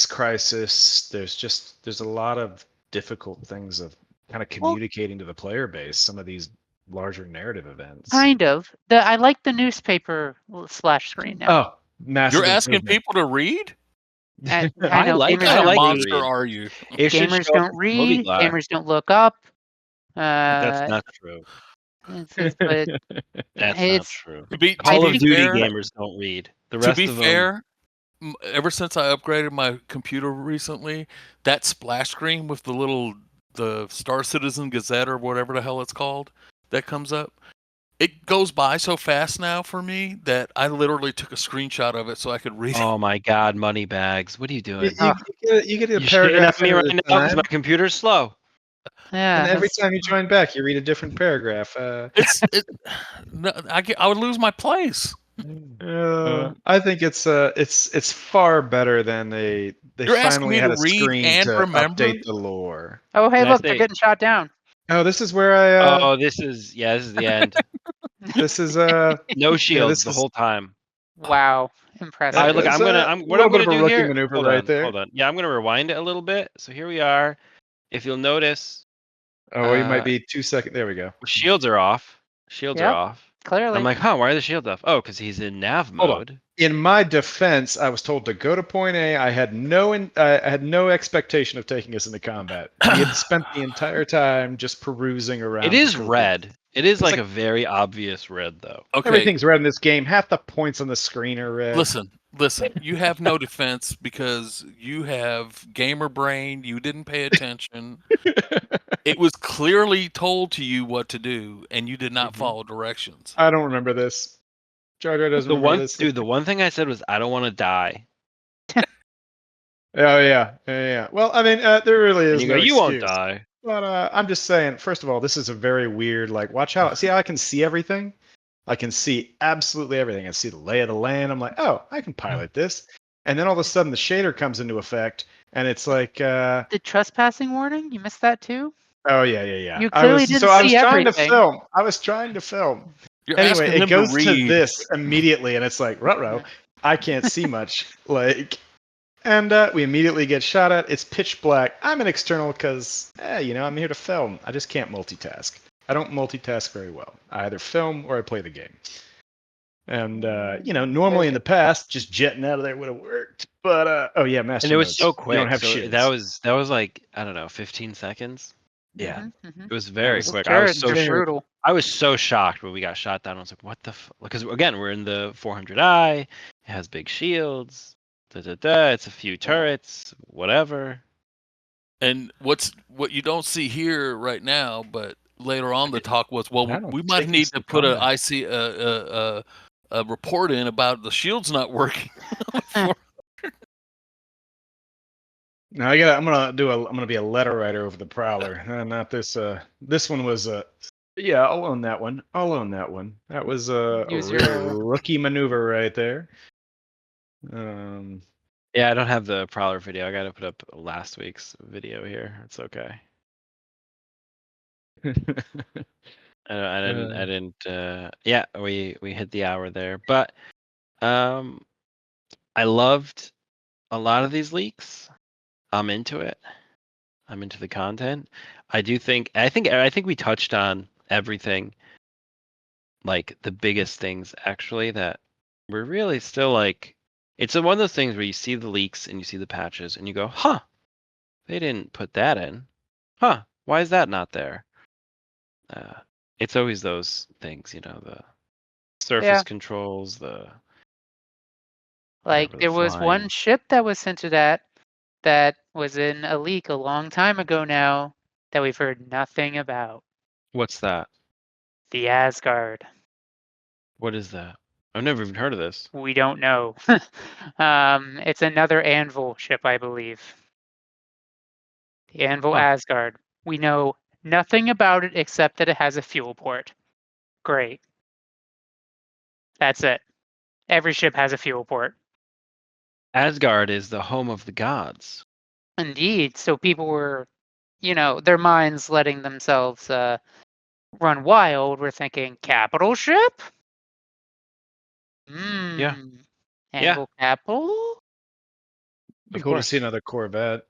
[SPEAKER 2] crisis. There's a lot of difficult things kind of communicating to the player base some of these larger narrative events.
[SPEAKER 3] Kind of. I like the newspaper splash screen now.
[SPEAKER 2] Oh, massive
[SPEAKER 4] You're asking
[SPEAKER 2] improvement.
[SPEAKER 4] people to read?
[SPEAKER 3] I
[SPEAKER 1] I
[SPEAKER 3] know
[SPEAKER 1] like-
[SPEAKER 3] gamers
[SPEAKER 4] What kind
[SPEAKER 3] don't
[SPEAKER 4] of
[SPEAKER 1] like
[SPEAKER 3] read.
[SPEAKER 4] monster
[SPEAKER 1] read.
[SPEAKER 4] are you?
[SPEAKER 1] It should
[SPEAKER 3] Gamers
[SPEAKER 1] show up
[SPEAKER 3] don't
[SPEAKER 1] in the movie
[SPEAKER 3] read.
[SPEAKER 1] bar.
[SPEAKER 3] Gamers don't look up.
[SPEAKER 1] That's not true.
[SPEAKER 3] But
[SPEAKER 1] That's not
[SPEAKER 3] it's
[SPEAKER 1] true.
[SPEAKER 4] To be
[SPEAKER 1] Call of Duty
[SPEAKER 4] fair,
[SPEAKER 1] gamers don't read. The
[SPEAKER 4] to
[SPEAKER 1] rest
[SPEAKER 4] be
[SPEAKER 1] of them.
[SPEAKER 4] fair, ever since I upgraded my computer recently, that splash screen with the StarCitizen Gazette or whatever the hell it's called that comes up, it goes by so fast now for me that I literally took a screenshot of it so I could read it.
[SPEAKER 1] Oh my God, money bags! What are you doing?
[SPEAKER 2] You get a
[SPEAKER 1] You're shitting
[SPEAKER 2] paragraph
[SPEAKER 1] at me
[SPEAKER 2] in
[SPEAKER 1] right
[SPEAKER 2] at a
[SPEAKER 1] now because
[SPEAKER 2] time,
[SPEAKER 1] my computer's slow.
[SPEAKER 3] yeah.
[SPEAKER 2] and every
[SPEAKER 3] that's-
[SPEAKER 2] time you join back, you read a different paragraph.
[SPEAKER 4] I would lose my place.
[SPEAKER 2] I think it's far better than they
[SPEAKER 4] You're asking
[SPEAKER 2] finally
[SPEAKER 4] me
[SPEAKER 2] had
[SPEAKER 4] to
[SPEAKER 2] a
[SPEAKER 4] read
[SPEAKER 2] screen
[SPEAKER 4] and
[SPEAKER 2] to
[SPEAKER 4] remember?
[SPEAKER 2] update the lore.
[SPEAKER 3] Oh, hey,
[SPEAKER 1] Can I
[SPEAKER 3] look, they're
[SPEAKER 1] say-
[SPEAKER 3] getting shot down.
[SPEAKER 2] Oh, this is where I.
[SPEAKER 1] Oh, this is the end.
[SPEAKER 2] This is
[SPEAKER 1] No shields
[SPEAKER 2] this
[SPEAKER 1] the
[SPEAKER 2] is-
[SPEAKER 1] whole time.
[SPEAKER 3] Wow, impressive.
[SPEAKER 1] All right, look,
[SPEAKER 2] It's
[SPEAKER 1] what
[SPEAKER 2] a
[SPEAKER 1] I'm
[SPEAKER 2] little bit
[SPEAKER 1] gonna
[SPEAKER 2] of a
[SPEAKER 1] do
[SPEAKER 2] rookie
[SPEAKER 1] here.
[SPEAKER 2] maneuver
[SPEAKER 1] hold
[SPEAKER 2] right
[SPEAKER 1] on,
[SPEAKER 2] there.
[SPEAKER 1] Hold on. Yeah, I'm gonna rewind it a little bit. So here we are. If you'll notice,
[SPEAKER 2] Oh, you might be 2 seconds. There we go.
[SPEAKER 1] shields are off. Shields
[SPEAKER 3] Yep.
[SPEAKER 1] are off.
[SPEAKER 3] Clearly.
[SPEAKER 1] I'm like, huh? Why are the shields off? Oh, because he's in nav
[SPEAKER 2] Hold on.
[SPEAKER 1] mode.
[SPEAKER 2] In my defense, I was told to go to point A. I had no expectation of taking us into combat. We had spent the entire time just perusing around.
[SPEAKER 1] It is
[SPEAKER 2] for
[SPEAKER 1] red. It is
[SPEAKER 2] It's
[SPEAKER 1] like
[SPEAKER 2] like-
[SPEAKER 1] a very obvious red, though.
[SPEAKER 4] Okay,
[SPEAKER 2] Everything's red in this game. Half the points on the screen are red.
[SPEAKER 4] listen. You have no defense because you have gamer brain. You didn't pay attention. It was clearly told to you what to do, and you did not
[SPEAKER 1] Mhm.
[SPEAKER 4] follow directions.
[SPEAKER 2] I don't remember this. Jar Jar doesn't
[SPEAKER 1] The
[SPEAKER 2] remember
[SPEAKER 1] one
[SPEAKER 2] this.
[SPEAKER 1] dude, the one thing I said was I don't want to die.
[SPEAKER 2] Oh yeah. Well, I mean, there really
[SPEAKER 1] And
[SPEAKER 2] is
[SPEAKER 1] you
[SPEAKER 2] no
[SPEAKER 1] go, you won't
[SPEAKER 2] excuse.
[SPEAKER 1] die.
[SPEAKER 2] But I'm just saying. First of all, this is a very weird. Like, watch how. See how I can see everything. I can see absolutely everything. I see the lay of the land. I'm like, oh, I can pilot this. And then all of a sudden, the shader comes into effect, and it's like,
[SPEAKER 3] The trespassing warning? You missed that too?
[SPEAKER 2] oh yeah.
[SPEAKER 3] You
[SPEAKER 2] I
[SPEAKER 3] clearly
[SPEAKER 2] was,
[SPEAKER 3] didn't
[SPEAKER 2] so I was
[SPEAKER 3] see
[SPEAKER 2] trying
[SPEAKER 3] everything.
[SPEAKER 2] to film. I was trying to film.
[SPEAKER 4] You're
[SPEAKER 2] Anyway,
[SPEAKER 4] asking
[SPEAKER 2] it
[SPEAKER 4] him
[SPEAKER 2] goes
[SPEAKER 4] to
[SPEAKER 2] to
[SPEAKER 4] read.
[SPEAKER 2] this immediately, and it's like, ruh-roh, I can't see much. Like, and we immediately get shot at. It's pitch black. I'm an external because, I'm here to film. I just can't multitask. I don't multitask very well. I either film or I play the game. And normally in the past, just jetting out of there would have worked. But oh yeah, MasterModes.
[SPEAKER 1] And it was so
[SPEAKER 2] You
[SPEAKER 1] quick.
[SPEAKER 2] don't have
[SPEAKER 1] so
[SPEAKER 2] shields.
[SPEAKER 1] that was like, I don't know, 15 seconds.
[SPEAKER 2] Yeah.
[SPEAKER 3] Mhm.
[SPEAKER 1] It was very
[SPEAKER 2] was
[SPEAKER 1] quick. I was
[SPEAKER 3] Turret,
[SPEAKER 1] so
[SPEAKER 3] just
[SPEAKER 2] very-
[SPEAKER 3] brutal.
[SPEAKER 1] I was so shocked when we got shot down. I was like, what the because again, we're in the 400i. It has big shields. It's a few turrets, whatever.
[SPEAKER 4] And what you don't see here right now, but later on the talk was, well,
[SPEAKER 2] I don't
[SPEAKER 4] we might
[SPEAKER 2] take
[SPEAKER 4] need
[SPEAKER 2] this
[SPEAKER 4] to
[SPEAKER 2] to
[SPEAKER 4] put a
[SPEAKER 2] combat.
[SPEAKER 4] a report in about the shields not working.
[SPEAKER 2] No, I'm gonna be a letter writer over the Prowler. Not this. This one was yeah, I'll own that one. That was a
[SPEAKER 3] Use
[SPEAKER 2] real
[SPEAKER 3] your-
[SPEAKER 2] rookie maneuver right there.
[SPEAKER 1] Yeah, I don't have the Prowler video. I got to put up last week's video here. It's okay. I didn't. Yeah, we hit the hour there, but I loved a lot of these leaks. I'm into it. I'm into the content. I think we touched on everything. Like the biggest things actually that we're really still like. It's one of those things where you see the leaks and you see the patches and you go, huh, they didn't put that in. Huh, why is that not there? It's always those things, the surface
[SPEAKER 3] Yeah.
[SPEAKER 1] controls, the
[SPEAKER 3] Like
[SPEAKER 1] whatever, the
[SPEAKER 3] there was
[SPEAKER 1] flying.
[SPEAKER 3] one ship that was hinted at that was in a leak a long time ago now that we've heard nothing about.
[SPEAKER 1] What's that?
[SPEAKER 3] The Asgard.
[SPEAKER 1] What is that? I've never even heard of this.
[SPEAKER 3] We don't know. It's another Anvil ship, I believe. The Anvil
[SPEAKER 1] Huh.
[SPEAKER 3] Asgard. We know nothing about it except that it has a fuel port. Great. That's it. Every ship has a fuel port.
[SPEAKER 1] Asgard is the home of the gods.
[SPEAKER 3] Indeed. So people were, their minds letting themselves run wild. We're thinking capital ship?
[SPEAKER 1] Yeah.
[SPEAKER 3] Anvil capital?
[SPEAKER 2] Be
[SPEAKER 1] Of
[SPEAKER 2] cool to
[SPEAKER 1] course.
[SPEAKER 2] see another Corvette.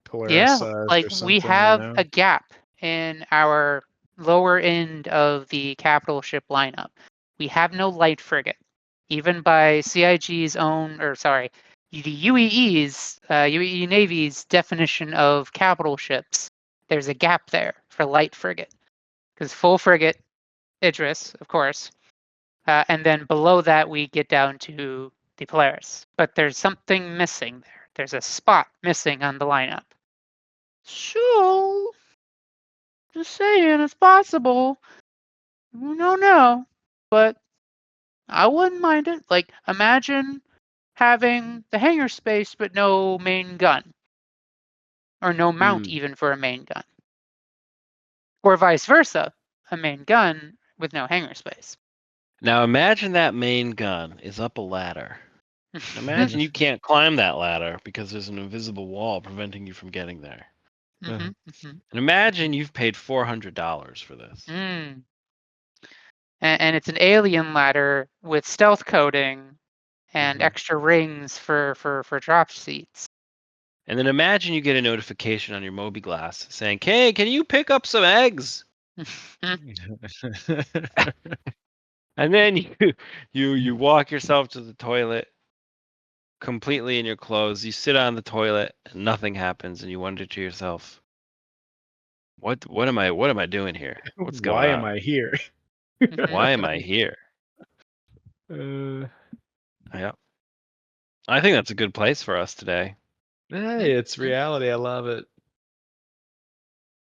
[SPEAKER 2] Polaris
[SPEAKER 3] Yeah,
[SPEAKER 2] size
[SPEAKER 3] like
[SPEAKER 2] or something,
[SPEAKER 3] we have a gap in our lower end of the capital ship lineup. We have no light frigate. Even by CIG's own, or sorry, the UEE Navy's definition of capital ships, there's a gap there for light frigate. Because full frigate, Idris, of course, and then below that we get down to the Polaris. But there's something missing there. There's a spot missing on the lineup. So, just saying, it's possible. No, but I wouldn't mind it. Like, imagine having the hangar space but no main gun. Or no mount even for a main gun. Or vice versa, a main gun with no hangar space.
[SPEAKER 1] Now imagine that main gun is up a ladder. Imagine you can't climb that ladder because there's an invisible wall preventing you from getting there. And imagine you've paid $400 for this.
[SPEAKER 3] And it's an alien ladder with stealth coating and extra rings for drop seats.
[SPEAKER 1] And then imagine you get a notification on your Moby Glass saying, "Hey, can you pick up some eggs?" And then you walk yourself to the toilet completely in your clothes. You sit on the toilet and nothing happens, and you wonder to yourself, What am I doing here? What's going on?
[SPEAKER 2] Why am I here?
[SPEAKER 1] Why am I here? Yeah. I think that's a good place for us today.
[SPEAKER 2] Hey, it's reality. I love it.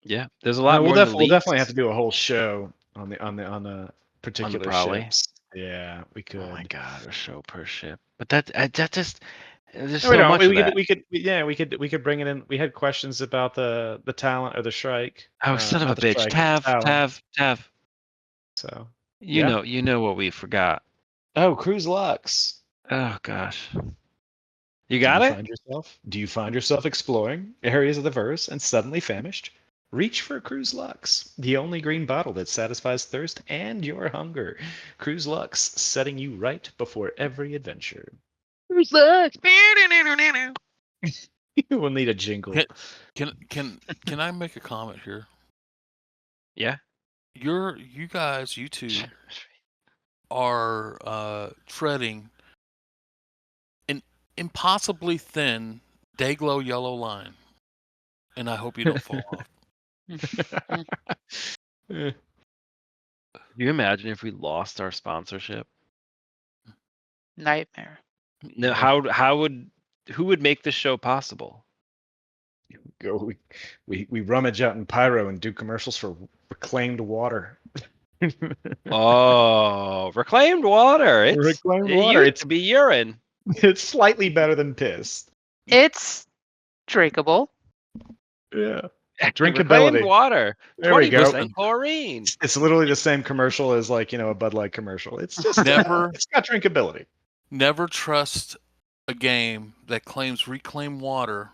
[SPEAKER 1] Yeah, there's a lot more.
[SPEAKER 2] We'll definitely have to do a whole show on the particular
[SPEAKER 1] Prowler.
[SPEAKER 2] ships. Yeah, we could.
[SPEAKER 1] Oh my god, a show per ship. But that just there's
[SPEAKER 2] No,
[SPEAKER 1] so much of that.
[SPEAKER 2] we could bring it in. We had questions about the talent or the strike.
[SPEAKER 1] Oh, son of a
[SPEAKER 2] not the
[SPEAKER 1] bitch.
[SPEAKER 2] strike, the talent.
[SPEAKER 1] Tav.
[SPEAKER 2] So
[SPEAKER 1] You know what we forgot.
[SPEAKER 2] oh, Cruz Lux.
[SPEAKER 1] Oh gosh. You got it?
[SPEAKER 2] Do you find yourself exploring areas of the verse and suddenly famished? Reach for Cruz Lux, the only green bottle that satisfies thirst and your hunger. Cruz Lux, setting you right before every adventure.
[SPEAKER 1] Cruz Lux.
[SPEAKER 2] We'll need a jingle.
[SPEAKER 4] Can I make a comment here?
[SPEAKER 1] Yeah.
[SPEAKER 4] You two are treading an impossibly thin day-glow yellow line, and I hope you don't fall off.
[SPEAKER 1] Can you imagine if we lost our sponsorship?
[SPEAKER 3] Nightmare.
[SPEAKER 1] No, who would make this show possible?
[SPEAKER 2] We rummage out in Pyro and do commercials for reclaimed water.
[SPEAKER 1] Oh, reclaimed water. It used to be urine.
[SPEAKER 2] It's slightly better than piss.
[SPEAKER 3] It's drinkable.
[SPEAKER 2] Yeah.
[SPEAKER 1] Drinkability.
[SPEAKER 2] Drinkability.
[SPEAKER 1] Water.
[SPEAKER 2] There we go.
[SPEAKER 1] 20% chlorine.
[SPEAKER 2] It's literally the same commercial as a Bud Light commercial. It's just it's got drinkability.
[SPEAKER 4] Never trust a game that claims reclaimed water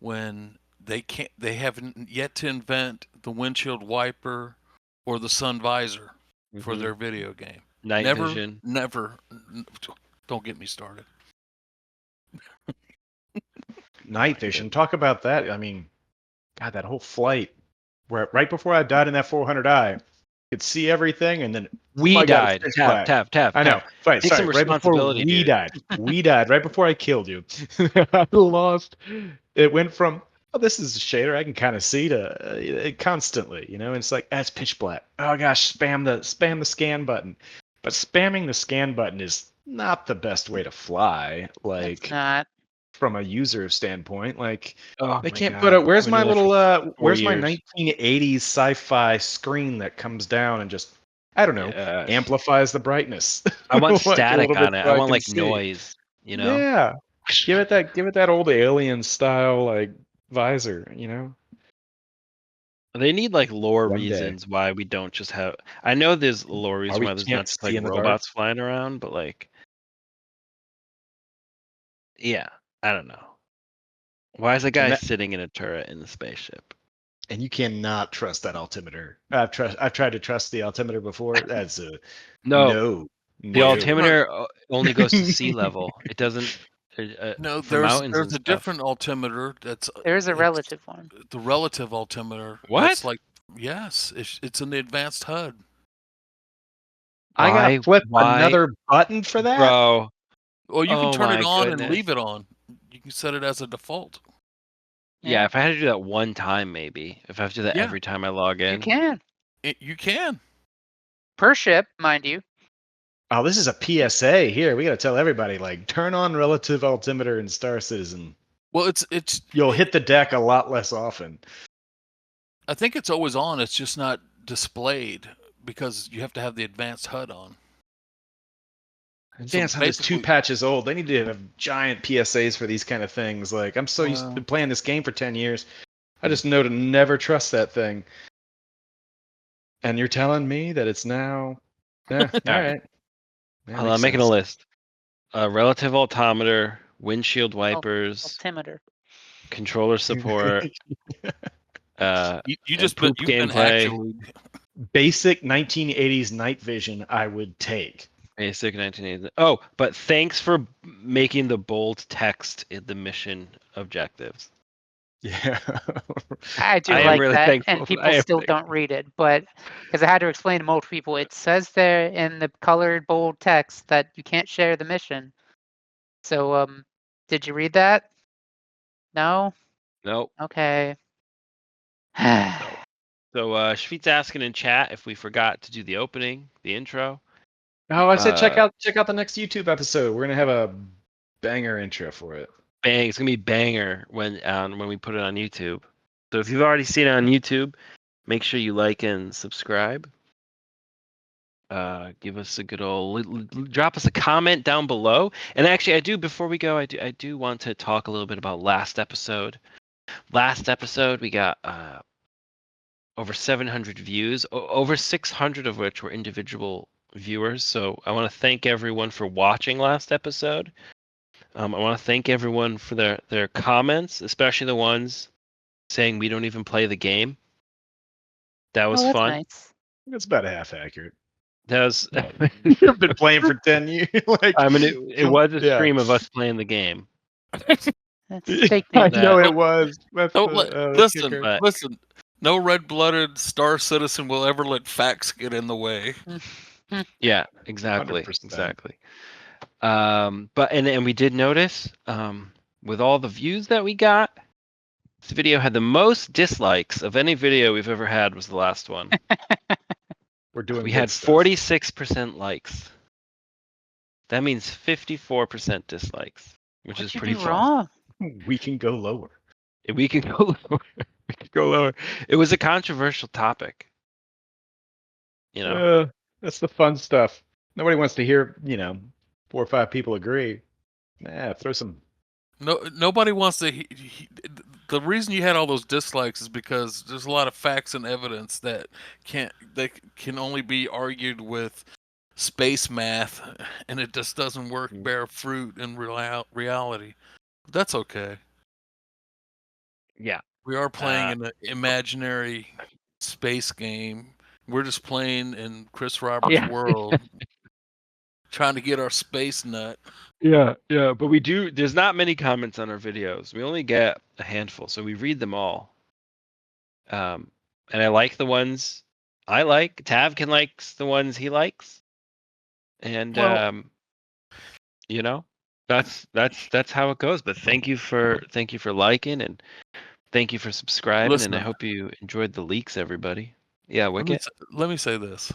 [SPEAKER 4] when they haven't yet to invent the windshield wiper or the sun visor for their video game.
[SPEAKER 1] Night vision.
[SPEAKER 4] Never. Don't get me started.
[SPEAKER 2] Night vision. Talk about that. I mean, God, that whole flight where right before I died in that 400i, could see everything, and then
[SPEAKER 1] we died. Tav.
[SPEAKER 2] I know. Right,
[SPEAKER 1] Take some responsibility.
[SPEAKER 2] We died. We died right before I killed you. I lost. It went from this is a shader I can kind of see to constantly, and it's like that's pitch black. Oh gosh, spam the scan button. But spamming the scan button is not the best way to fly.
[SPEAKER 3] It's not.
[SPEAKER 2] From a user standpoint,
[SPEAKER 1] they
[SPEAKER 2] can't put it. Where's my little where's my 1980s sci-fi screen that comes down and just amplifies the brightness?
[SPEAKER 1] I want static on it. I want noise,
[SPEAKER 2] Yeah. Give it that old alien style visor,
[SPEAKER 1] They need lore reasons why we don't just have. I know there's lore reasons why there's not just robots flying around, but yeah. I don't know. Why is a guy sitting in a turret in the spaceship?
[SPEAKER 2] And you cannot trust that altimeter. I've tried to trust the altimeter before. That's a no.
[SPEAKER 1] The altimeter only goes to sea level. It doesn't.
[SPEAKER 4] No, there's a different altimeter. There's
[SPEAKER 3] a relative one.
[SPEAKER 4] The relative altimeter.
[SPEAKER 1] What?
[SPEAKER 4] That's Yes, it's in the advanced HUD.
[SPEAKER 2] I
[SPEAKER 1] Why?
[SPEAKER 2] gotta flip
[SPEAKER 1] Why?
[SPEAKER 2] another button for that?
[SPEAKER 1] Bro.
[SPEAKER 4] Well, you can
[SPEAKER 1] Oh
[SPEAKER 4] turn it
[SPEAKER 1] my
[SPEAKER 4] on and
[SPEAKER 1] goodness.
[SPEAKER 4] leave it on. You can set it as a default.
[SPEAKER 1] Yeah, if I had to do that one time, maybe. If I have to do that
[SPEAKER 4] Yeah.
[SPEAKER 1] every time I log in.
[SPEAKER 3] You can.
[SPEAKER 4] You can.
[SPEAKER 3] Per ship, mind you.
[SPEAKER 2] Oh, this is a PSA here. We gotta tell everybody, like, turn on relative altimeter in StarCitizen.
[SPEAKER 4] Well,
[SPEAKER 2] You'll hit the deck a lot less often.
[SPEAKER 4] I think it's always on. It's just not displayed because you have to have the advanced HUD on.
[SPEAKER 2] Advanced HUD is 2 patches old. They need to have giant PSAs for these kind of things. Like, I'm so used to playing this game for 10 years. I just know to never trust that thing. And you're telling me that it's now... Yeah, all right.
[SPEAKER 1] Hold on, I'm making a list. Relative altimeter, windshield wipers,
[SPEAKER 3] Altimeter.
[SPEAKER 1] controller support.
[SPEAKER 4] You just
[SPEAKER 1] poop
[SPEAKER 4] you've been
[SPEAKER 1] gameplay.
[SPEAKER 4] actually
[SPEAKER 2] Basic 1980s night vision I would take.
[SPEAKER 1] Basic 1980s. Oh, but thanks for making the bold text in the mission objectives.
[SPEAKER 2] Yeah.
[SPEAKER 3] I do
[SPEAKER 1] I am
[SPEAKER 3] like
[SPEAKER 1] really
[SPEAKER 3] that,
[SPEAKER 1] thankful
[SPEAKER 3] and
[SPEAKER 1] for-
[SPEAKER 3] people
[SPEAKER 1] I am
[SPEAKER 3] still
[SPEAKER 1] thankful.
[SPEAKER 3] don't read it. But because I had to explain to multiple people, it says there in the colored bold text that you can't share the mission. So, did you read that? No.
[SPEAKER 1] Nope.
[SPEAKER 3] Okay.
[SPEAKER 1] So Shveet's asking in chat if we forgot to do the opening, the intro.
[SPEAKER 2] Oh, I said check out the next YouTube episode. We're gonna have a banger intro for it.
[SPEAKER 1] Bang! It's gonna be banger when we put it on YouTube. So if you've already seen it on YouTube, make sure you like and subscribe. Give us a good old drop us a comment down below. And actually, before we go, I do want to talk a little bit about last episode. Last episode, we got over 700 views, over 600 of which were individual viewers. So I want to thank everyone for watching last episode. I want to thank everyone for their comments, especially the ones saying we don't even play the game. That was
[SPEAKER 3] that's
[SPEAKER 1] fun.
[SPEAKER 3] nice.
[SPEAKER 2] That's about half accurate.
[SPEAKER 1] That was.
[SPEAKER 2] You've been playing for 10 years. Like,
[SPEAKER 1] I mean, it was a
[SPEAKER 2] yeah.
[SPEAKER 1] stream of us playing the game.
[SPEAKER 3] That's fake
[SPEAKER 2] I
[SPEAKER 3] news.
[SPEAKER 2] know it was. That's
[SPEAKER 4] listen. No red-blooded StarCitizen will ever let facts get in the way.
[SPEAKER 1] Yeah, exactly.
[SPEAKER 2] 100%.
[SPEAKER 1] Exactly. But we did notice, with all the views that we got, this video had the most dislikes of any video we've ever had. Was the last one.
[SPEAKER 2] We
[SPEAKER 1] had 46% likes. That means 54% dislikes, which is pretty fun.
[SPEAKER 3] Wrong?
[SPEAKER 2] We can go lower.
[SPEAKER 1] We can go lower. We can go lower. It was a controversial topic. You know.
[SPEAKER 2] That's the fun stuff. Nobody wants to hear, 4 or 5 people agree. Throw some.
[SPEAKER 4] No, nobody wants to. The reason you had all those dislikes is because there's a lot of facts and evidence that can only be argued with space math, and it just doesn't work, bear fruit in reality. But that's okay.
[SPEAKER 1] Yeah.
[SPEAKER 4] We are playing an imaginary space game. We're just playing in Chris Roberts' world, trying to get our space nut.
[SPEAKER 1] Yeah, but we do. There's not many comments on our videos. We only get a handful, so we read them all. And I like the ones I like. Tavkin likes the ones he likes, and that's how it goes. But thank you for liking, and thank you for subscribing.
[SPEAKER 4] Listen,
[SPEAKER 1] and I hope you enjoyed the leaks, everybody. Yeah, Wicket.
[SPEAKER 4] Let me say this: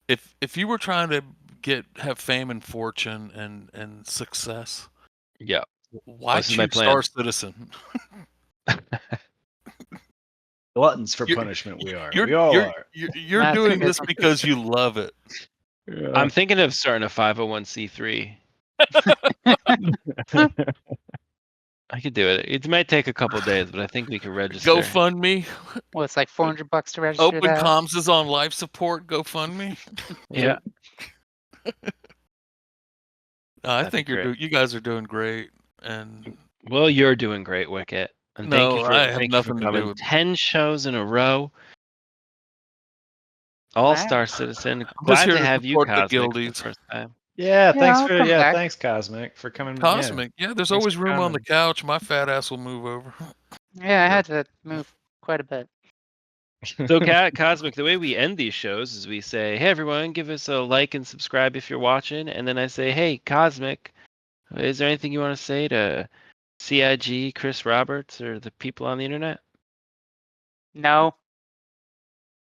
[SPEAKER 4] if you were trying to have fame and fortune and success, why choose StarCitizen?
[SPEAKER 2] Gluttons for punishment, we are. We all are.
[SPEAKER 4] You're doing this because you love it.
[SPEAKER 2] Yeah.
[SPEAKER 1] I'm thinking of starting a 501c3. I could do it. It might take a couple of days, but I think we can register.
[SPEAKER 4] GoFundMe.
[SPEAKER 3] Well, it's like $400 to register.
[SPEAKER 4] Open Comms is on life support. GoFundMe.
[SPEAKER 1] Yeah.
[SPEAKER 4] I think you guys are doing great, and
[SPEAKER 1] well, you're doing great, Wicket. And thank you for
[SPEAKER 4] I have nothing to do with
[SPEAKER 1] 10 shows in a row. All-Star Citizen. Glad to have you, Cosmic, for the first time.
[SPEAKER 2] Yeah, thanks Cosmic for coming.
[SPEAKER 4] Cosmic, there's always room on the couch. My fat ass will move over.
[SPEAKER 3] Yeah, I had to move quite a bit.
[SPEAKER 1] So, Cosmic, the way we end these shows is we say, hey, everyone, give us a like and subscribe if you're watching. And then I say, hey, Cosmic, is there anything you want to say to CIG, Chris Roberts, or the people on the internet?
[SPEAKER 3] No.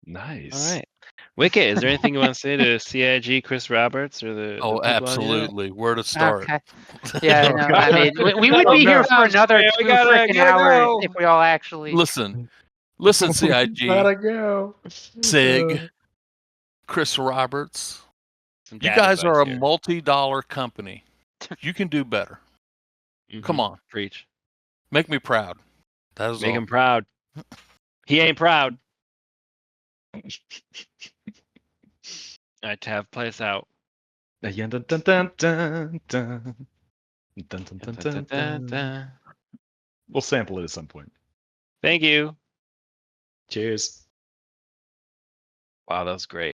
[SPEAKER 2] Nice.
[SPEAKER 1] All right. Wicket, is there anything you want to say to CIG, Chris Roberts, or the
[SPEAKER 4] Oh,
[SPEAKER 1] people on the internet?
[SPEAKER 4] absolutely. Where to start?
[SPEAKER 3] Okay. Yeah, no, I mean, we would be here for another
[SPEAKER 1] Yeah,
[SPEAKER 3] 2
[SPEAKER 1] we gotta
[SPEAKER 3] freaking hours
[SPEAKER 1] go.
[SPEAKER 3] if we all actually.
[SPEAKER 4] Listen,
[SPEAKER 2] Gotta
[SPEAKER 4] CIG,
[SPEAKER 2] go.
[SPEAKER 4] SIG, Chris Roberts.
[SPEAKER 1] Some
[SPEAKER 4] You
[SPEAKER 1] dad
[SPEAKER 4] guys are a
[SPEAKER 1] advice here.
[SPEAKER 4] multi-dollar company. You can do better. Come on.
[SPEAKER 1] Preach.
[SPEAKER 4] Make me proud. That is
[SPEAKER 1] Make
[SPEAKER 4] all.
[SPEAKER 1] him proud. He ain't proud. All right, Tav, play us out.
[SPEAKER 2] Dun, dun, dun, dun, dun, dun. Dun, dun, dun, dun, dun. We'll sample it at some point.
[SPEAKER 1] Thank you.
[SPEAKER 2] Cheers.
[SPEAKER 1] Wow, that was great.